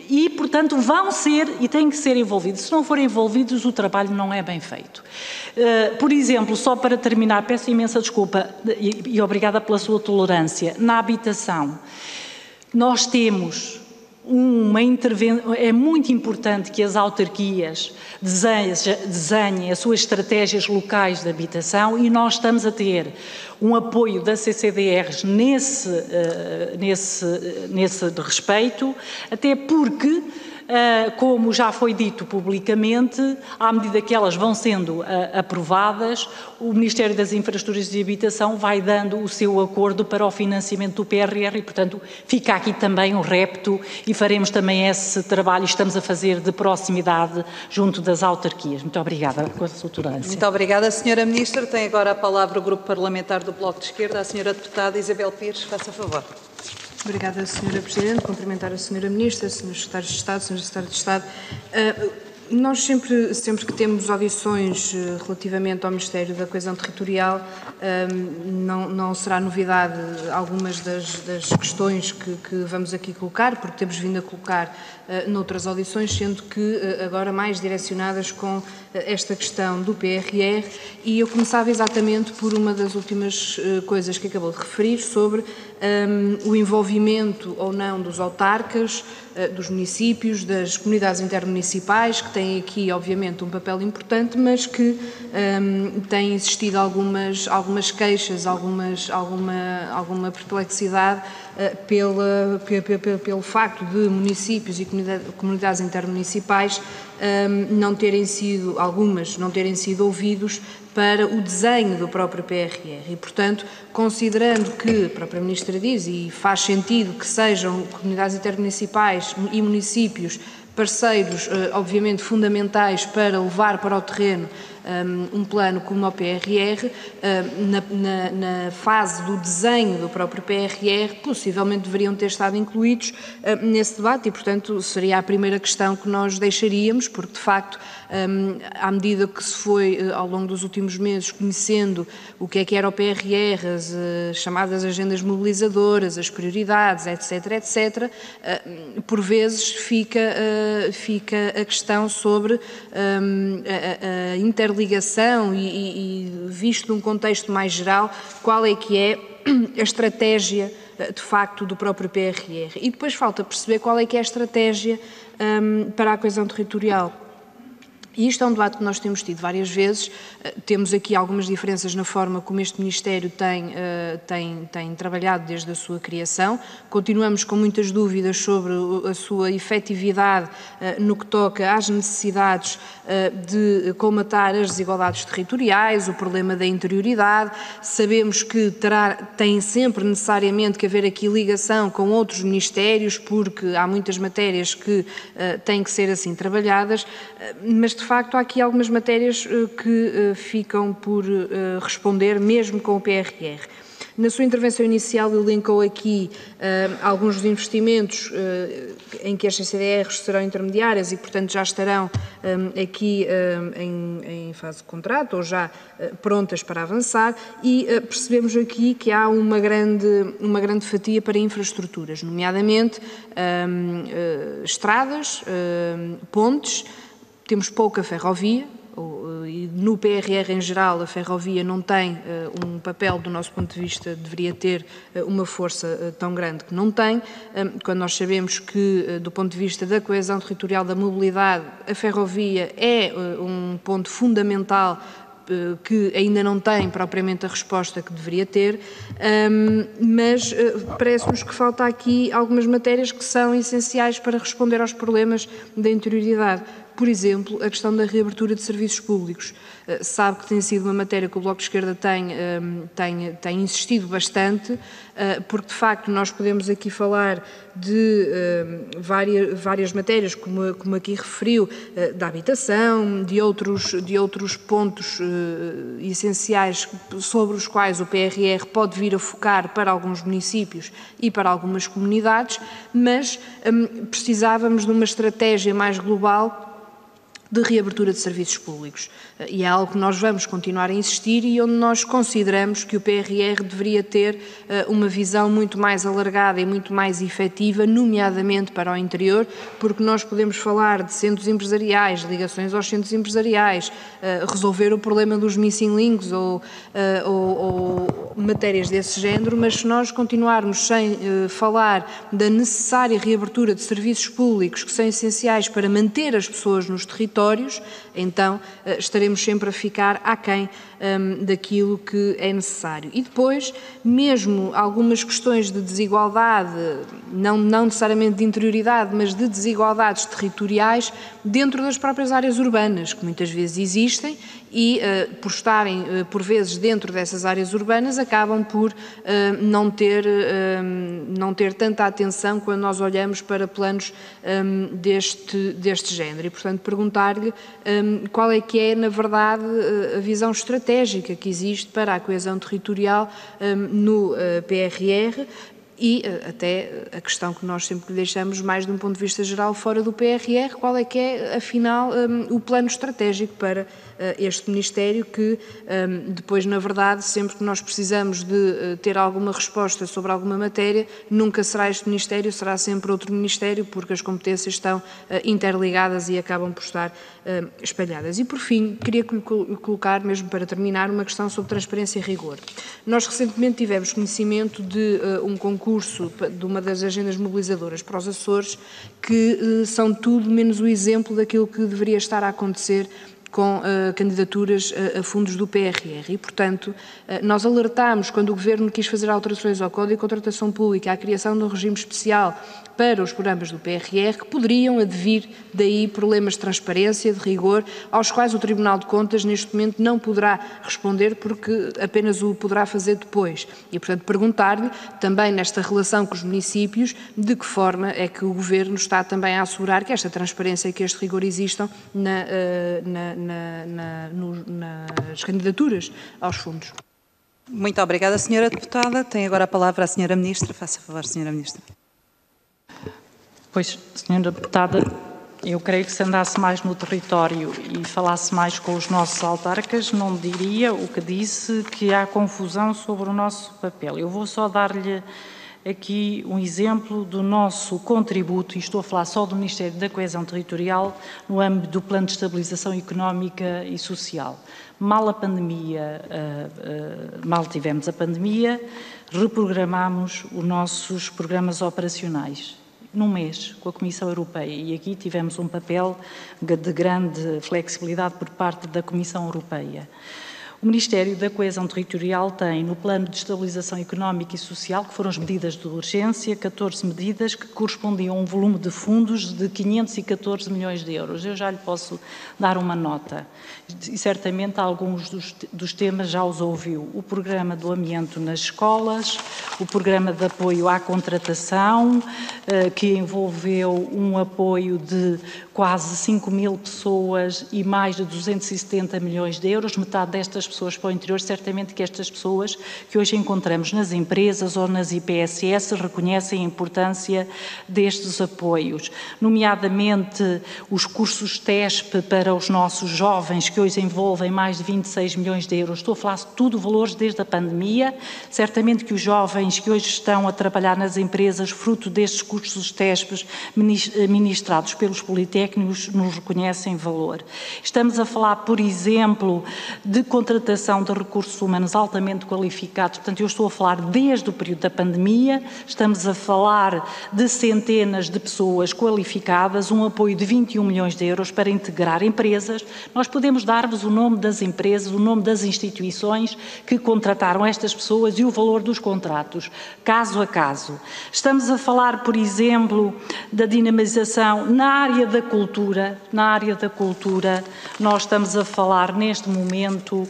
E, portanto, vão ser e têm que ser envolvidos. Se não forem envolvidos, o trabalho não é bem feito. Por exemplo, só para terminar, peço imensa desculpa e obrigada pela sua tolerância. Na habitação, nós temos uma intervenção, é muito importante que as autarquias desenhem as suas estratégias locais de habitação e nós estamos a ter um apoio da CCDRs nesse respeito, até porque, como já foi dito publicamente, à medida que elas vão sendo aprovadas, o Ministério das Infraestruturas e Habitação vai dando o seu acordo para o financiamento do PRR e, portanto, fica aqui também o repto e faremos também esse trabalho, estamos a fazer de proximidade junto das autarquias. Muito obrigada com a sua tolerância.
Muito obrigada, Sra. Ministra. Tem agora a palavra o Grupo Parlamentar do Bloco de Esquerda, a Sra. Deputada Isabel Pires, faça favor.
Obrigada, Sra. Presidente. Cumprimentar a Sra. Ministra, Srs. Secretários de Estado, Sr. Secretário de Estado. Nós sempre que temos audições relativamente ao Ministério da Coesão Territorial, não será novidade algumas das questões que vamos aqui colocar, porque temos vindo a colocar noutras audições, sendo que agora mais direcionadas com esta questão do PRR, e eu começava exatamente por uma das últimas coisas que acabou de referir, sobre o envolvimento ou não dos autarcas, dos municípios, das comunidades intermunicipais, que têm aqui, obviamente, um papel importante, mas que têm existido algumas queixas, alguma perplexidade pelo facto de municípios e comunidades intermunicipais algumas não terem sido ouvidos para o desenho do próprio PRR e, portanto, considerando que, a própria Ministra diz, e faz sentido que sejam comunidades intermunicipais e municípios parceiros, obviamente, fundamentais para levar para o terreno um plano como o PRR, na fase do desenho do próprio PRR, possivelmente deveriam ter estado incluídos nesse debate e, portanto, seria a primeira questão que nós deixaríamos, porque, de facto, à medida que se foi, ao longo dos últimos meses, conhecendo o que era o PRR, as chamadas agendas mobilizadoras, as prioridades, etc., por vezes fica a questão sobre a interligação e visto num contexto mais geral, qual é que é a estratégia, de facto, do próprio PRR. E depois falta perceber qual é que é a estratégia para a coesão territorial. E isto é um debate que nós temos tido várias vezes, temos aqui algumas diferenças na forma como este Ministério tem trabalhado desde a sua criação, continuamos com muitas dúvidas sobre a sua efetividade no que toca às necessidades de colmatar as desigualdades territoriais, o problema da interioridade, sabemos que tem sempre necessariamente que haver aqui ligação com outros ministérios, porque há muitas matérias que têm que ser assim trabalhadas, mas de facto há aqui algumas matérias que ficam por responder mesmo com o PRR. Na sua intervenção inicial elencou aqui alguns dos investimentos em que as CCDRs serão intermediárias e, portanto, já estarão aqui em fase de contrato ou já prontas para avançar, e percebemos aqui que há uma grande fatia para infraestruturas, nomeadamente estradas, pontes. Temos pouca ferrovia, e no PRR em geral a ferrovia não tem um papel, do nosso ponto de vista, deveria ter uma força tão grande que não tem, quando nós sabemos que, do ponto de vista da coesão territorial, da mobilidade, a ferrovia é um ponto fundamental que ainda não tem propriamente a resposta que deveria ter, mas parece-nos que falta aqui algumas matérias que são essenciais para responder aos problemas da interioridade. Por exemplo, a questão da reabertura de serviços públicos. Sabe que tem sido uma matéria que o Bloco de Esquerda tem insistido bastante, porque de facto nós podemos aqui falar de várias matérias, como aqui referiu, da habitação, de outros pontos essenciais sobre os quais o PRR pode vir a focar para alguns municípios e para algumas comunidades, mas precisávamos de uma estratégia mais global de reabertura de serviços públicos. E é algo que nós vamos continuar a insistir e onde nós consideramos que o PRR deveria ter uma visão muito mais alargada e muito mais efetiva, nomeadamente para o interior, porque nós podemos falar de centros empresariais, ligações aos centros empresariais, resolver o problema dos missing links ou matérias desse género, mas se nós continuarmos sem falar da necessária reabertura de serviços públicos que são essenciais para manter as pessoas nos territórios, então estaremos sempre a ficar aquém daquilo que é necessário. E depois, mesmo algumas questões de desigualdade, não necessariamente de interioridade, mas de desigualdades territoriais dentro das próprias áreas urbanas, que muitas vezes existem e, por estarem, por vezes, dentro dessas áreas urbanas, acabam por não ter tanta atenção quando nós olhamos para planos deste género. E, portanto, perguntar-lhe qual é que é, na verdade, a visão estratégica que existe para a coesão territorial no PRR, e até a questão que nós sempre deixamos mais de um ponto de vista geral fora do PRR, qual é que é, afinal, o plano estratégico para este Ministério que depois, na verdade, sempre que nós precisamos de ter alguma resposta sobre alguma matéria, nunca será este Ministério, será sempre outro Ministério, porque as competências estão interligadas e acabam por estar espalhadas. E, por fim, queria colocar, mesmo para terminar, uma questão sobre transparência e rigor. Nós recentemente tivemos conhecimento de um concurso de uma das agendas mobilizadoras para os Açores, que são tudo menos o exemplo daquilo que deveria estar a acontecer com candidaturas a fundos do PRR e, portanto, nós alertámos quando o Governo quis fazer alterações ao Código de Contratação Pública, à criação de um regime especial para os programas do PRR, que poderiam advir daí problemas de transparência, de rigor, aos quais o Tribunal de Contas neste momento não poderá responder porque apenas o poderá fazer depois. E, portanto, perguntar-lhe também nesta relação com os municípios de que forma é que o Governo está também a assegurar que esta transparência e que este rigor existam nas candidaturas aos fundos.
Muito obrigada, Sra. Deputada. Tem agora a palavra a Sra. Ministra. Faça favor, Sra. Ministra.
Pois, Sra. Deputada, eu creio que se andasse mais no território e falasse mais com os nossos autarcas, não diria o que disse, que há confusão sobre o nosso papel. Eu vou só dar-lhe aqui um exemplo do nosso contributo, e estou a falar só do Ministério da Coesão Territorial, no âmbito do Plano de Estabilização Económica e Social. Mal tivemos a pandemia, reprogramámos os nossos programas operacionais num mês com a Comissão Europeia, e aqui tivemos um papel de grande flexibilidade por parte da Comissão Europeia. O Ministério da Coesão Territorial tem, no Plano de Estabilização Económica e Social, que foram as medidas de urgência, 14 medidas que correspondiam a um volume de fundos de 514 milhões de euros. Eu já lhe posso dar uma nota, e certamente alguns dos temas já os ouviu. O Programa do Amianto nas escolas, o Programa de Apoio à Contratação, que envolveu um apoio de quase 5 mil pessoas e mais de 270 milhões de euros, metade destas estas pessoas para o interior, certamente que estas pessoas que hoje encontramos nas empresas ou nas IPSS reconhecem a importância destes apoios, nomeadamente os cursos TESP para os nossos jovens, que hoje envolvem mais de 26 milhões de euros. Estou a falar de tudo valores desde a pandemia. Certamente que os jovens que hoje estão a trabalhar nas empresas, fruto destes cursos TESP ministrados pelos politécnicos, nos reconhecem valor. Estamos a falar, por exemplo, de contratação de recursos humanos altamente qualificados. Portanto, eu estou a falar desde o período da pandemia. Estamos a falar de centenas de pessoas qualificadas, um apoio de 21 milhões de euros para integrar empresas. Nós podemos dar-vos o nome das empresas, o nome das instituições que contrataram estas pessoas e o valor dos contratos, caso a caso. Estamos a falar, por exemplo, da dinamização na área da cultura. Na área da cultura, nós estamos a falar neste momento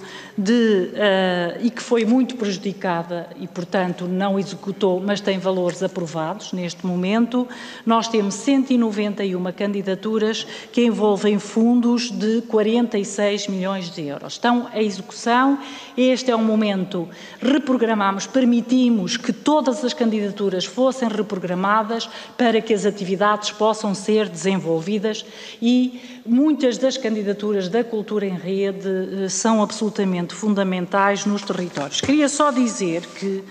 e que foi muito prejudicada e, portanto, não executou, mas tem valores aprovados neste momento. Nós temos 191 candidaturas que envolvem fundos de 46 milhões de euros. Estão em execução, este é um momento, reprogramamos, permitimos que todas as candidaturas fossem reprogramadas para que as atividades possam ser desenvolvidas e muitas das candidaturas da cultura em rede são absolutamente fundamentais nos territórios. Queria só dizer que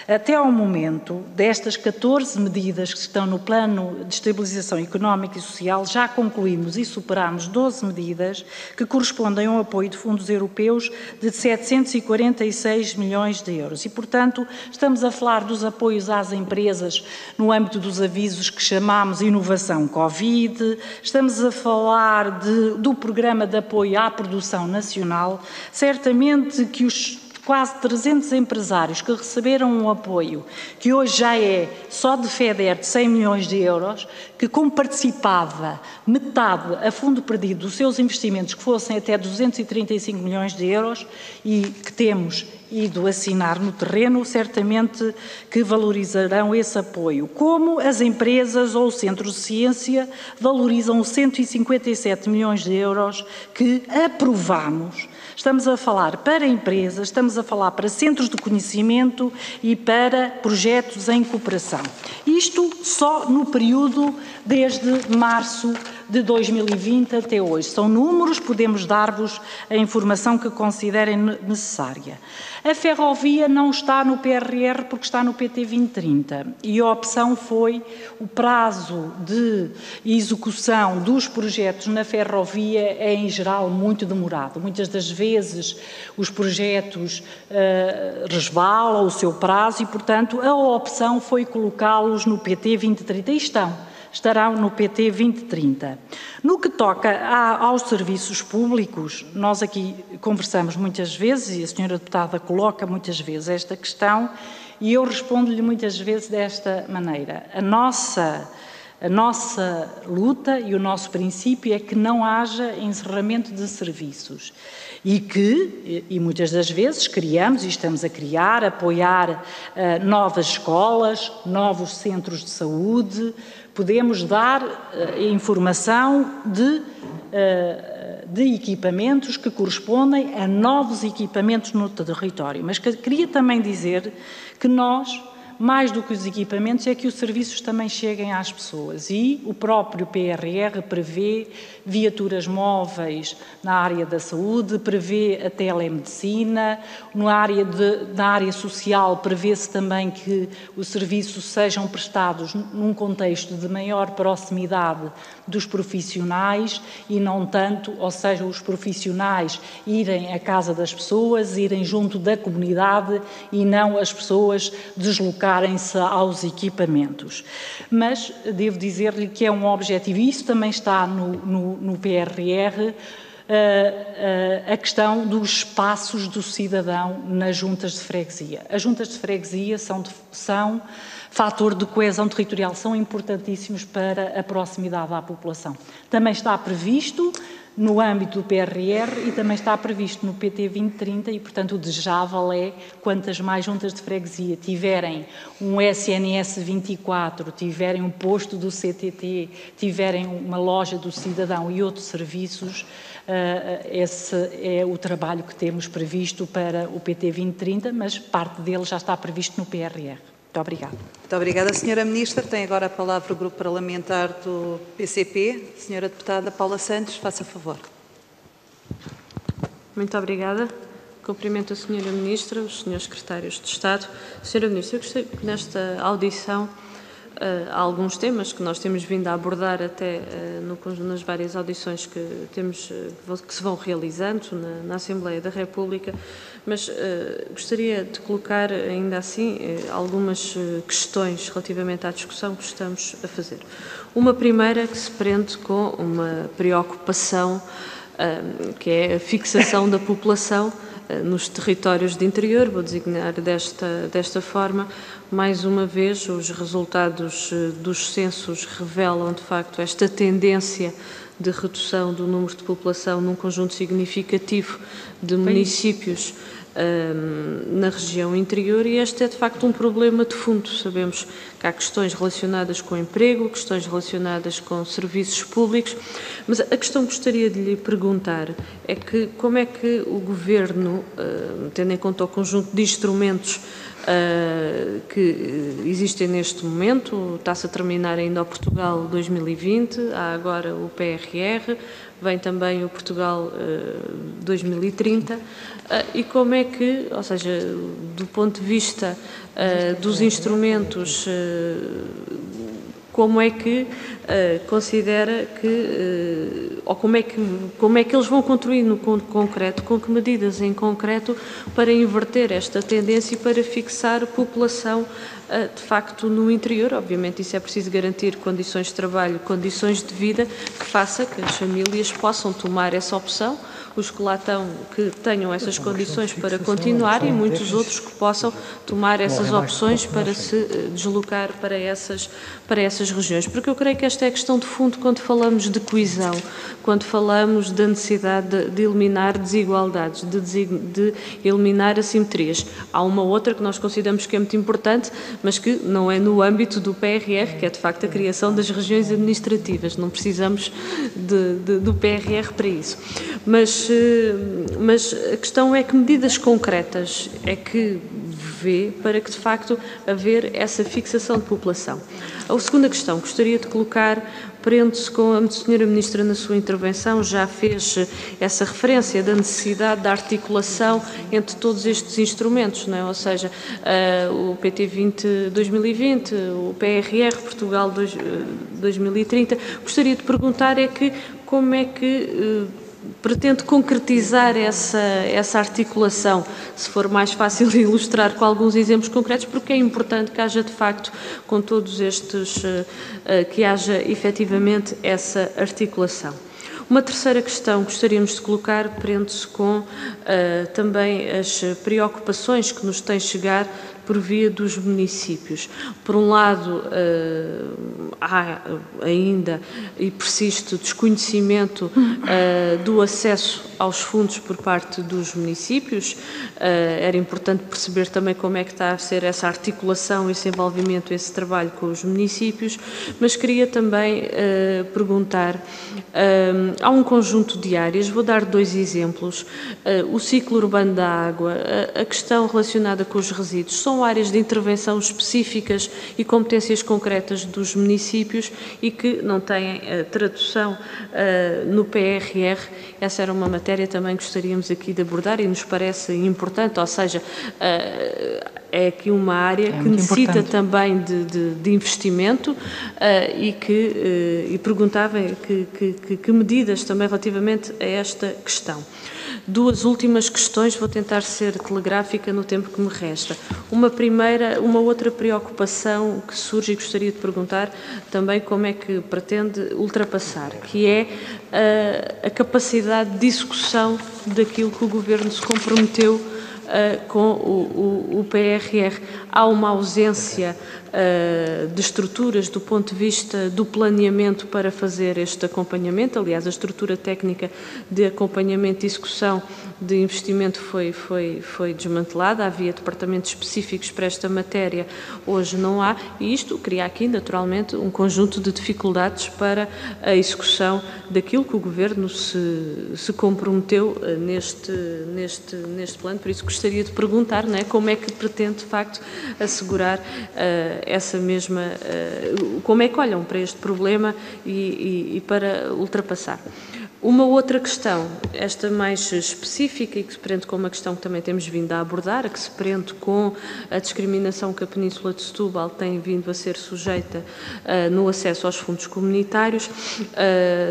até ao momento, destas 14 medidas que estão no Plano de Estabilização Económica e Social, já concluímos e superámos 12 medidas que correspondem a um apoio de fundos europeus de 746 milhões de euros. E, portanto, estamos a falar dos apoios às empresas no âmbito dos avisos que chamamos Inovação Covid, estamos a falar do Programa de Apoio à Produção Nacional. Certamente que os quase 300 empresários que receberam um apoio, que hoje já é só de FEDER de 100 milhões de euros, que como participava metade a fundo perdido dos seus investimentos, que fossem até 235 milhões de euros, e que temos ido assinar no terreno, certamente que valorizarão esse apoio. Como as empresas ou os centros de ciência valorizam os 157 milhões de euros que aprovamos. Estamos a falar para empresas, estamos a falar para centros de conhecimento e para projetos em cooperação. Isto só no período desde março de 2020 até hoje. São números, podemos dar-vos a informação que considerem necessária. A ferrovia não está no PRR porque está no PT 2030 e a opção foi o prazo de execução dos projetos na ferrovia é, em geral, muito demorado. Muitas das vezes os projetos resvalam o seu prazo e, portanto, a opção foi colocá-los no PT 2030 e estarão no PT 2030. No que toca aos serviços públicos, nós aqui conversamos muitas vezes e a senhora deputada coloca muitas vezes esta questão e eu respondo-lhe muitas vezes desta maneira. A nossa luta e o nosso princípio é que não haja encerramento de serviços e muitas das vezes criamos e estamos a criar, apoiar novas escolas, novos centros de saúde, podemos dar informação de equipamentos que correspondem a novos equipamentos no território. Mas queria também dizer que nós, mais do que os equipamentos, é que os serviços também cheguem às pessoas e o próprio PRR prevê viaturas móveis na área da saúde, prevê a telemedicina, na área social prevê-se também que os serviços sejam prestados num contexto de maior proximidade dos profissionais e não tanto, ou seja, os profissionais irem à casa das pessoas, irem junto da comunidade e não as pessoas deslocarem-se aos equipamentos. Mas devo dizer-lhe que é um objetivo, e isso também está no PRR, a questão dos espaços do cidadão nas juntas de freguesia. As juntas de freguesia são fator de coesão territorial, são importantíssimos para a proximidade à população. Também está previsto no âmbito do PRR e também está previsto no PT 2030 e, portanto, o desejável é quantas mais juntas de freguesia tiverem um SNS 24, tiverem um posto do CTT, tiverem uma loja do cidadão e outros serviços, esse é o trabalho que temos previsto para o PT 2030, mas parte dele já está previsto no PRR. Muito obrigada.
Muito obrigada, Sra. Ministra. Tem agora a palavra o Grupo Parlamentar do PCP. Sra. Deputada Paula Santos, faça favor.
Muito obrigada. Cumprimento a Sra. Ministra, os Srs. Secretários de Estado. Sra. Ministra, eu gostaria que nesta audição há alguns temas que nós temos vindo a abordar até nas várias audições que se vão realizando na Assembleia da República, mas gostaria de colocar ainda assim algumas questões relativamente à discussão que estamos a fazer. Uma primeira que se prende com uma preocupação que é a fixação da população nos territórios de interior, vou designar desta forma. Mais uma vez, os resultados dos censos revelam, de facto, esta tendência de redução do número de população num conjunto significativo de municípios na região interior, e este é, de facto, um problema de fundo. Sabemos que há questões relacionadas com emprego, questões relacionadas com serviços públicos, mas a questão que gostaria de lhe perguntar é que como é que o Governo, tendo em conta o conjunto de instrumentos que existem neste momento, está-se a terminar ainda o Portugal 2020, há agora o PRR, vem também o Portugal 2030, e como é que, ou seja, do ponto de vista dos instrumentos, como é que considera que, ou como é que eles vão construir no concreto, com que medidas em concreto para inverter esta tendência e para fixar a população de facto no interior? Obviamente isso é preciso garantir condições de trabalho, condições de vida que faça que as famílias possam tomar essa opção, os que lá estão que tenham essas condições para continuar e muitos outros que possam tomar essas opções para se deslocar para essas regiões. Porque eu creio que esta é a questão de fundo quando falamos de coesão, quando falamos da necessidade de eliminar desigualdades, de eliminar assimetrias. Há uma outra que nós consideramos que é muito importante, mas que não é no âmbito do PRR, que é de facto a criação das regiões administrativas. Não precisamos do PRR para isso. Mas a questão é que medidas concretas é que vê para que de facto haver essa fixação de população. A segunda questão que gostaria de colocar prende-se com a Sra. Ministra na sua intervenção, já fez essa referência da necessidade da articulação entre todos estes instrumentos, não é? Ou seja, o PT 2020, o PRR, Portugal 2030. Gostaria de perguntar como é que pretende concretizar essa articulação, se for mais fácil ilustrar com alguns exemplos concretos, porque é importante que haja de facto, com todos estes, que haja efetivamente essa articulação. Uma terceira questão que gostaríamos de colocar prende-se com também as preocupações que nos têm chegado por via dos municípios. Por um lado, há ainda e persiste o desconhecimento do acesso aos fundos por parte dos municípios. Era importante perceber também como é que está a ser essa articulação, esse envolvimento, esse trabalho com os municípios, mas queria também perguntar, há um conjunto de áreas, vou dar 2 exemplos, o ciclo urbano da água, a questão relacionada com os resíduos, são áreas de intervenção específicas e competências concretas dos municípios e que não têm tradução no PRR. Essa era uma matéria também que gostaríamos aqui de abordar e nos parece importante, ou seja, é aqui uma área que necessita também de investimento e perguntava que medidas também relativamente a esta questão. 2 últimas questões, vou tentar ser telegráfica no tempo que me resta. Uma outra preocupação que surge e gostaria de perguntar também como é que pretende ultrapassar, que é a capacidade de execução daquilo que o Governo se comprometeu com o PRR. Há uma ausência de estruturas do ponto de vista do planeamento para fazer este acompanhamento. Aliás, a estrutura técnica de acompanhamento e execução de investimento foi desmantelada, havia departamentos específicos para esta matéria, hoje não há, e isto cria aqui, naturalmente, um conjunto de dificuldades para a execução daquilo que o Governo se comprometeu neste plano. Por isso gostaria de perguntar, não é, como é que pretende, de facto, assegurar essa mesma... como é que olham para este problema e para ultrapassar. Uma outra questão, esta mais específica e que se prende com uma questão que também temos vindo a abordar, que se prende com a discriminação que a Península de Setúbal tem vindo a ser sujeita no acesso aos fundos comunitários.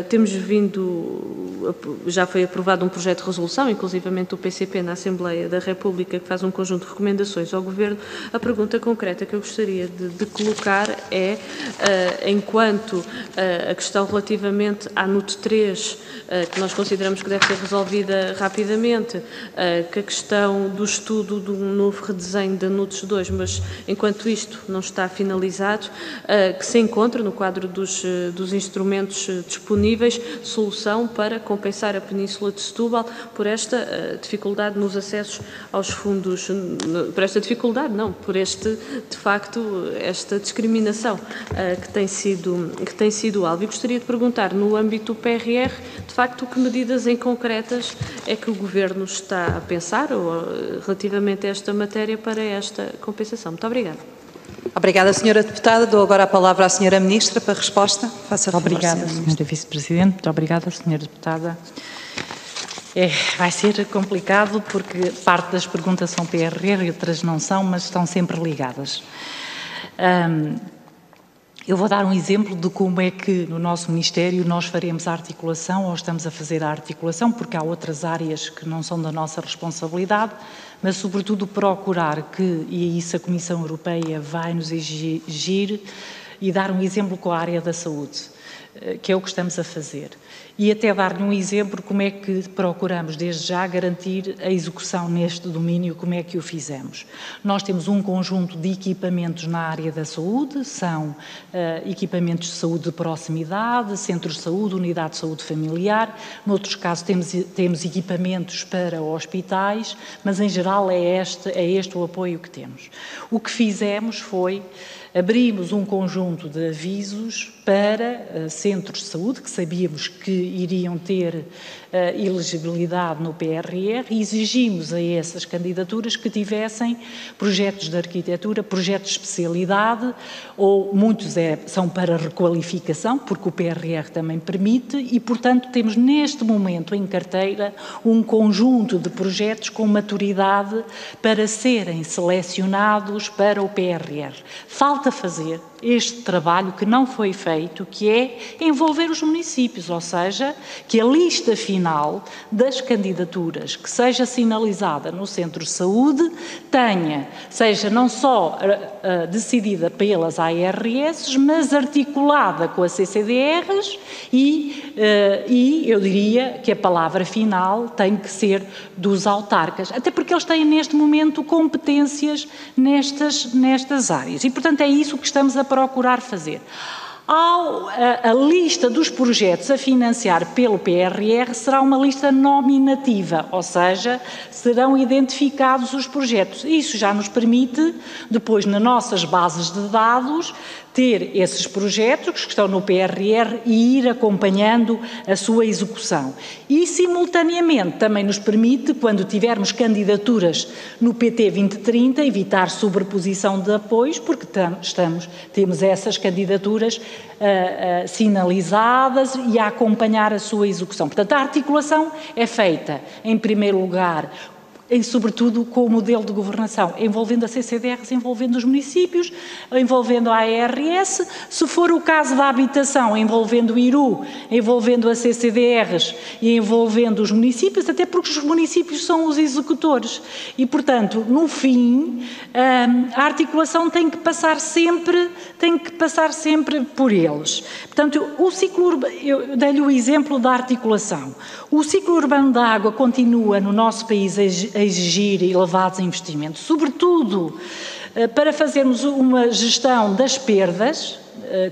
Temos vindo, já foi aprovado um projeto de resolução, inclusivamente o PCP na Assembleia da República, que faz um conjunto de recomendações ao Governo. A pergunta concreta que eu gostaria de colocar é, enquanto a questão relativamente à NUT 3, que nós consideramos que deve ser resolvida rapidamente, que a questão do estudo de um novo redesenho da NUTS 2, mas enquanto isto não está finalizado, que se encontra no quadro dos instrumentos disponíveis solução para compensar a Península de Setúbal por esta dificuldade nos acessos aos fundos, por esta dificuldade, não, por este, de facto, esta discriminação que tem sido alvo. E gostaria de perguntar, no âmbito do PRR, de facto, que medidas em concretas é que o Governo está a pensar relativamente a esta matéria para esta compensação? Muito obrigada.
Obrigada, Sra. Deputada. Dou agora a palavra à Sra. Ministra para a resposta. Faça favor,
obrigada, Sra. Vice-Presidente. Muito obrigada, Sra. Deputada. Vai ser complicado porque parte das perguntas são PRR e outras não são, mas estão sempre ligadas. Eu vou dar um exemplo de como é que no nosso Ministério nós faremos a articulação ou estamos a fazer a articulação, porque há outras áreas que não são da nossa responsabilidade, mas sobretudo procurar que, e isso a Comissão Europeia vai nos exigir, e dar um exemplo com a área da saúde, que é o que estamos a fazer. E até dar-lhe um exemplo como é que procuramos desde já garantir a execução neste domínio, como é que o fizemos. Nós temos um conjunto de equipamentos na área da saúde, são equipamentos de saúde de proximidade, centros de saúde, unidade de saúde familiar, noutros casos temos equipamentos para hospitais, mas em geral é este o apoio que temos. O que fizemos foi abrimos um conjunto de avisos para centros de saúde que sabíamos que iriam ter elegibilidade no PRR e exigimos a essas candidaturas que tivessem projetos de arquitetura, projetos de especialidade, ou muitos são para requalificação, porque o PRR também permite e, portanto, temos neste momento em carteira um conjunto de projetos com maturidade para serem selecionados para o PRR. Falta fazer este trabalho que não foi feito, que é envolver os municípios, ou seja, que a lista final das candidaturas que seja sinalizada no centro de saúde seja não só decidida pelas ARS, mas articulada com as CCDRs e eu diria que a palavra final tem que ser dos autarcas, até porque eles têm neste momento competências nestas áreas e, portanto, é isso que estamos a procurar fazer. A lista dos projetos a financiar pelo PRR será uma lista nominativa, ou seja, serão identificados os projetos. Isso já nos permite, depois, nas nossas bases de dados, ter esses projetos que estão no PRR e ir acompanhando a sua execução. E, simultaneamente, também nos permite, quando tivermos candidaturas no PT 2030, evitar sobreposição de apoios, porque temos essas candidaturas sinalizadas e a acompanhar a sua execução. Portanto, a articulação é feita, em primeiro lugar, sobretudo com o modelo de governação, envolvendo a CCDRs, envolvendo os municípios, envolvendo a ARS, se for o caso da habitação, envolvendo o IRU, envolvendo a CCDRs e envolvendo os municípios, até porque os municípios são os executores. E, portanto, no fim, a articulação tem que passar sempre por eles. Portanto, o ciclo urbano, eu dei-lhe o exemplo da articulação. O ciclo urbano da água continua no nosso país a exigir elevados investimentos, sobretudo para fazermos uma gestão das perdas,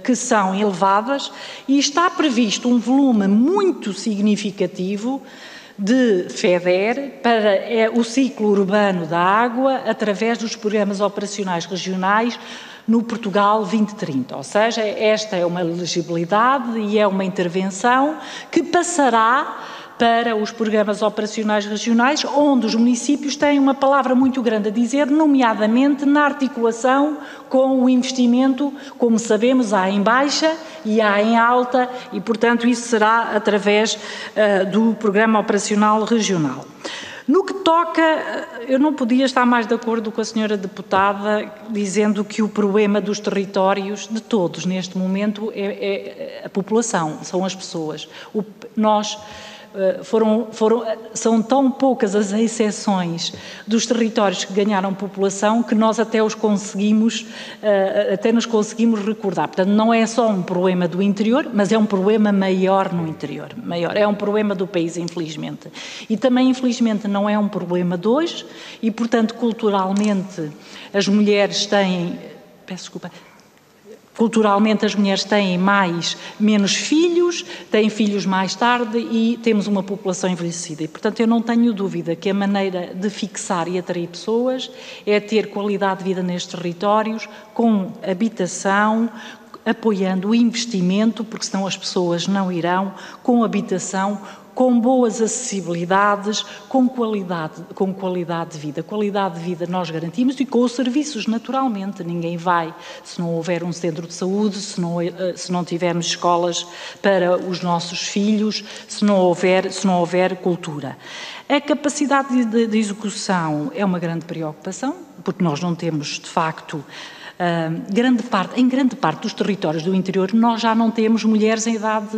que são elevadas, e está previsto um volume muito significativo de FEDER para o ciclo urbano da água através dos programas operacionais regionais no Portugal 2030. Ou seja, esta é uma elegibilidade e é uma intervenção que passará para os programas operacionais regionais, onde os municípios têm uma palavra muito grande a dizer, nomeadamente na articulação com o investimento, como sabemos, há em baixa e há em alta, e, portanto, isso será através do Programa Operacional Regional. No que toca, eu não podia estar mais de acordo com a senhora deputada, dizendo que o problema dos territórios, de todos neste momento, é a população, são as pessoas. São tão poucas as exceções dos territórios que ganharam população que nós até nos conseguimos recordar. Portanto, não é só um problema do interior, mas é um problema maior no interior. É um problema do país, infelizmente. E também, infelizmente, não é um problema de hoje e, portanto, culturalmente, as mulheres têm... Peço desculpa. Culturalmente as mulheres têm menos filhos, têm filhos mais tarde e temos uma população envelhecida. E, portanto, eu não tenho dúvida que a maneira de fixar e atrair pessoas é ter qualidade de vida nestes territórios, com habitação, apoiando o investimento, porque senão as pessoas não irão, com habitação, com boas acessibilidades, com qualidade de vida. Qualidade de vida nós garantimos e com os serviços, naturalmente. Ninguém vai, se não houver um centro de saúde, se não tivermos escolas para os nossos filhos, se não houver cultura. A capacidade de execução é uma grande preocupação, porque nós não temos, de facto, em grande parte dos territórios do interior nós já não temos mulheres em idade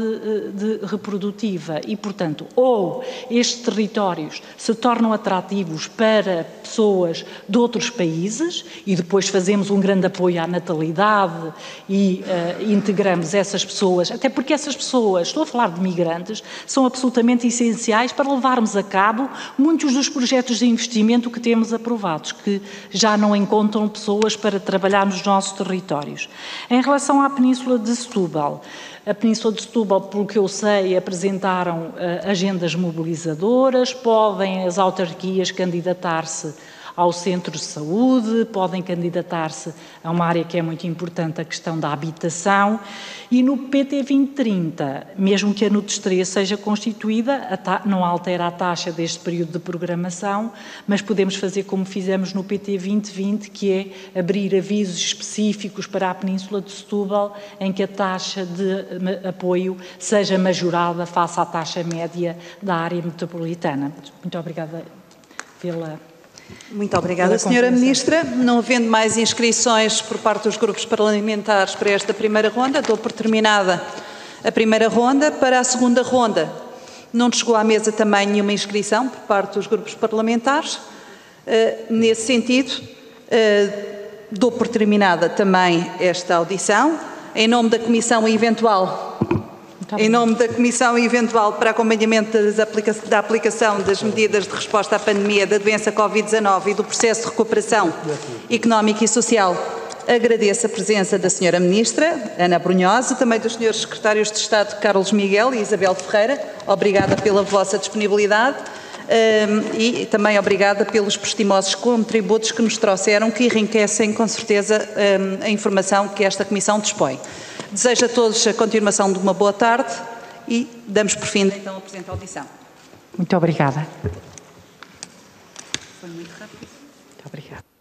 reprodutiva e, portanto, ou estes territórios se tornam atrativos para pessoas de outros países e depois fazemos um grande apoio à natalidade e integramos essas pessoas, até porque essas pessoas, estou a falar de migrantes, são absolutamente essenciais para levarmos a cabo muitos dos projetos de investimento que temos aprovados, que já não encontram pessoas para trabalhar nos nossos territórios. Em relação à Península de Setúbal, a Península de Setúbal, pelo que eu sei, apresentaram agendas mobilizadoras, podem as autarquias candidatar-se ao centro de saúde, podem candidatar-se a uma área que é muito importante, a questão da habitação, e no PT 2030, mesmo que a NUTES 3 seja constituída, não altera a taxa deste período de programação, mas podemos fazer como fizemos no PT 2020, que é abrir avisos específicos para a Península de Setúbal, em que a taxa de apoio seja majorada face à taxa média da área metropolitana. Muito obrigada pela...
Muito obrigada, Sra. Ministra. Não havendo mais inscrições por parte dos grupos parlamentares para esta primeira ronda, dou por terminada a primeira ronda. Para a segunda ronda, não chegou à mesa também nenhuma inscrição por parte dos grupos parlamentares. Nesse sentido, dou por terminada também esta audição. Em nome da Comissão Eventual para Acompanhamento da Aplicação das Medidas de Resposta à Pandemia da Doença Covid-19 e do Processo de Recuperação Económica e Social, agradeço a presença da Sra. Ministra Ana Brunhosa, também dos Srs. Secretários de Estado Carlos Miguel e Isabel Ferreira. Obrigada pela vossa disponibilidade e também obrigada pelos prestimosos contributos que nos trouxeram, que enriquecem com certeza a informação que esta Comissão dispõe. Desejo a todos a continuação de uma boa tarde e damos por fim então a presente audição.
Muito obrigada.
Foi muito rápido.
Muito obrigada.